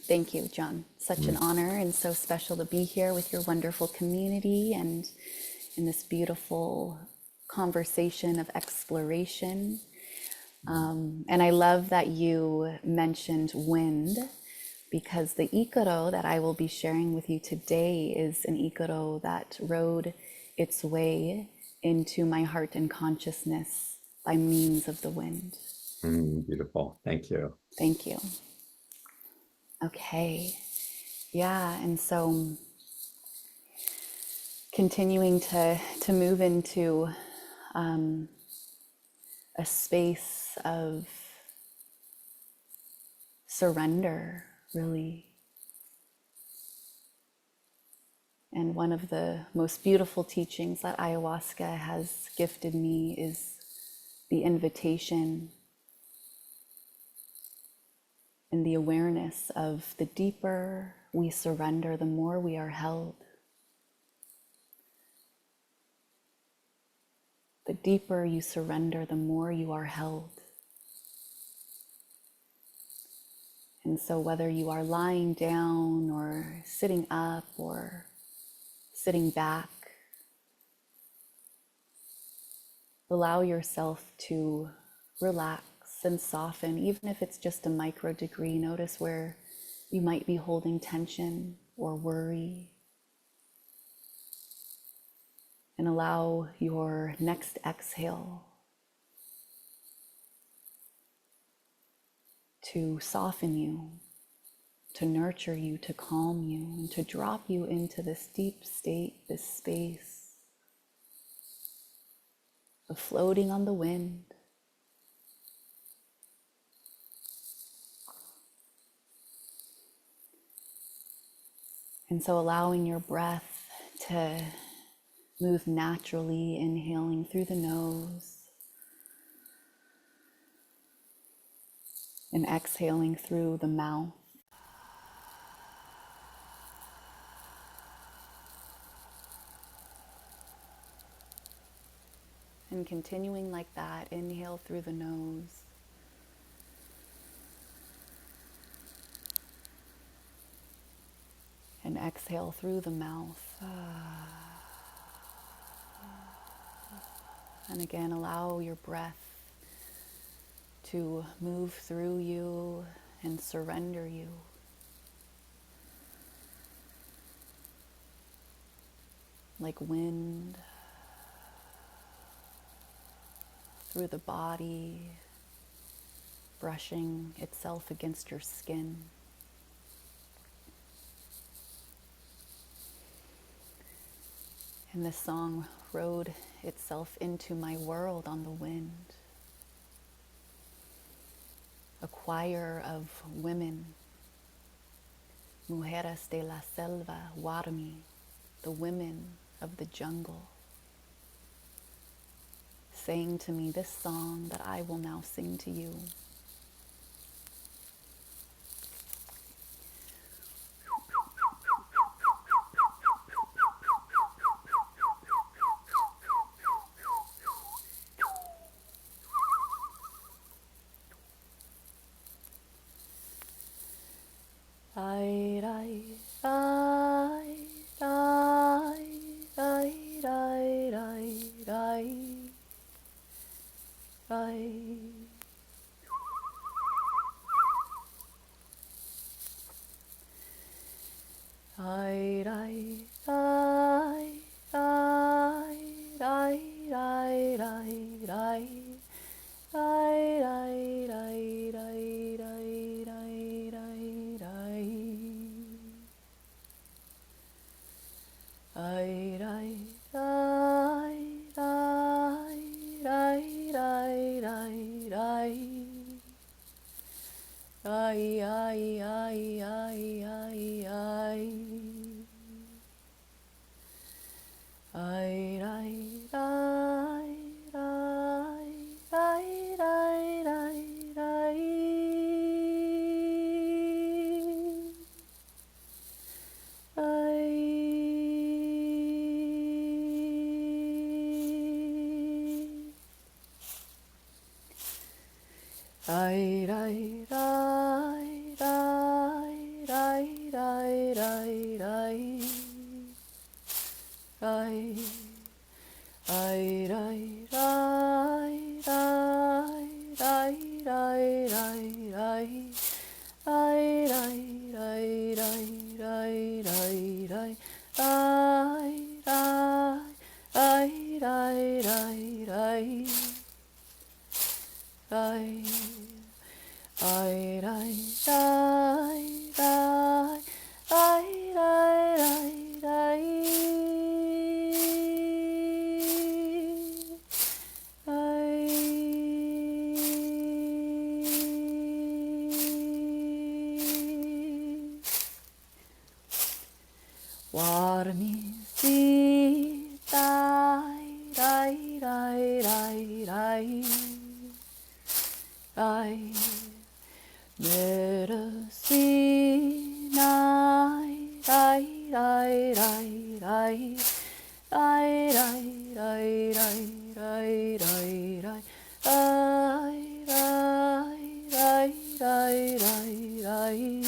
Thank you, John. Such an honor and so special to be here with your wonderful community and in this beautiful conversation of exploration. And I love that you mentioned wind because the Icaro that I will be sharing with you today is an Icaro that rode its way into my heart and consciousness by means of the wind. Beautiful. Thank you. Thank you. Okay. Yeah, and so continuing to move into a space of surrender, really. And one of the most beautiful teachings that ayahuasca has gifted me is the invitation and the awareness of the deeper we surrender, the more we are held. The deeper you surrender, the more you are held. And so whether you are lying down or sitting up or sitting back, allow yourself to relax and soften, even if it's just a micro degree. Notice where you might be holding tension or worry. And allow your next exhale to soften you, to nurture you, to calm you, and to drop you into this deep state, this space of floating on the wind. And so allowing your breath to move naturally, inhaling through the nose and exhaling through the mouth. And continuing like that, inhale through the nose. And exhale through the mouth. And again, allow your breath to move through you and surrender you. Like wind through the body, brushing itself against your skin. And this song rode itself into my world on the wind. A choir of women, mujeres de la selva, warmi, the women of the jungle, saying to me this song that I will now sing to you. Ay, ay, ay, ay, ay, ay, ay, ay, ay. Ay, ay, ay, ay, ay, ay, ay, ay. Ay, ay, ay, ay, ay, ay, ay, ay. Ay, ay, ay, ay, ay, ay, ay, ay. Ay, ay, ay, ay, ay, ay. Ay, ay, ay, ay, ay, ay, ay, ay. Ay, ay, ay, ay, ay, ay, ay, ay. Ay, ay, ay, ay, ay, ay, ay, ay, ay. Warmi si dai dai dai dai dai dai mera si nai dai dai dai dai dai dai dai dai dai dai dai dai dai dai dai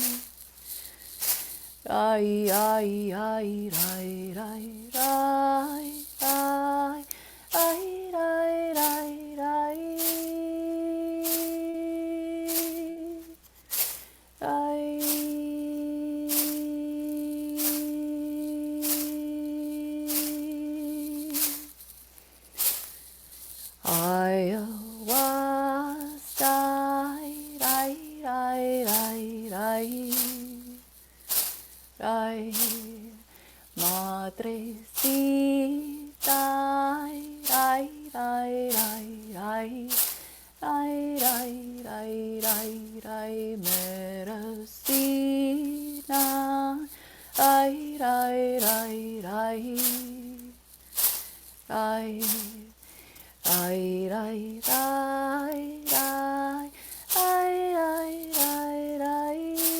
Ay, ay, ay, ay, ay, ay, ay, ay, ay, ay, ay, Ayahuasca, ay, ay, ay, ay, ay, madrecita, ay, ay, ay, ay, ay, ay, ay, ay, ay, ay, medicina, ay, ay, ay, ay, ay, ay, ay, ay, ay, ay, ay, ay, ay.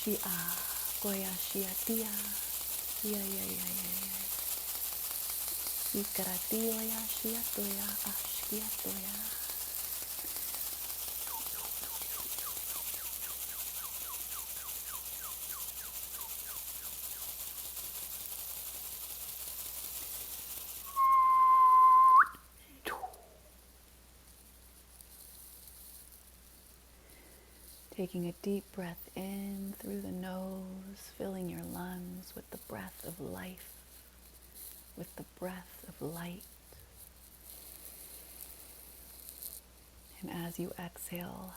Shia, Goya, Shia, Tia, ya, ya, ya, ya, ya. Ikaratio, ya, Shia, Toya, Ashkia, Toya. Taking a deep breath in through the nose, filling your lungs with the breath of life, with the breath of light. And as you exhale,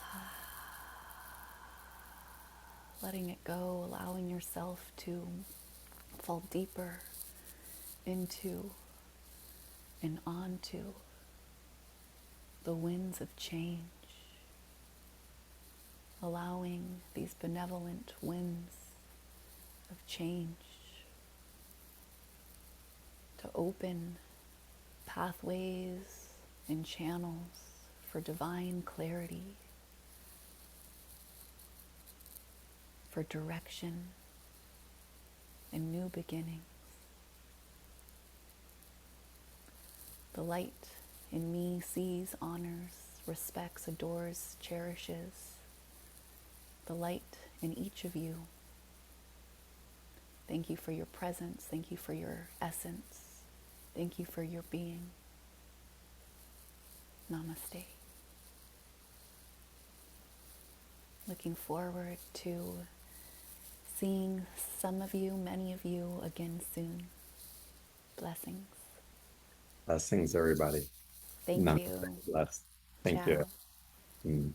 letting it go, allowing yourself to fall deeper into and onto the winds of change, allowing these benevolent winds of change to open pathways and channels for divine clarity, for direction and new beginnings. The light in me sees, honors, respects, adores, cherishes the light in each of you. Thank you for your presence. Thank you for your essence. Thank you for your being. Namaste. Looking forward to seeing some of you, many of you again soon. Blessings. Blessings, everybody. Thank Namaste, you. blessed. Thank you. Ciao. Mm.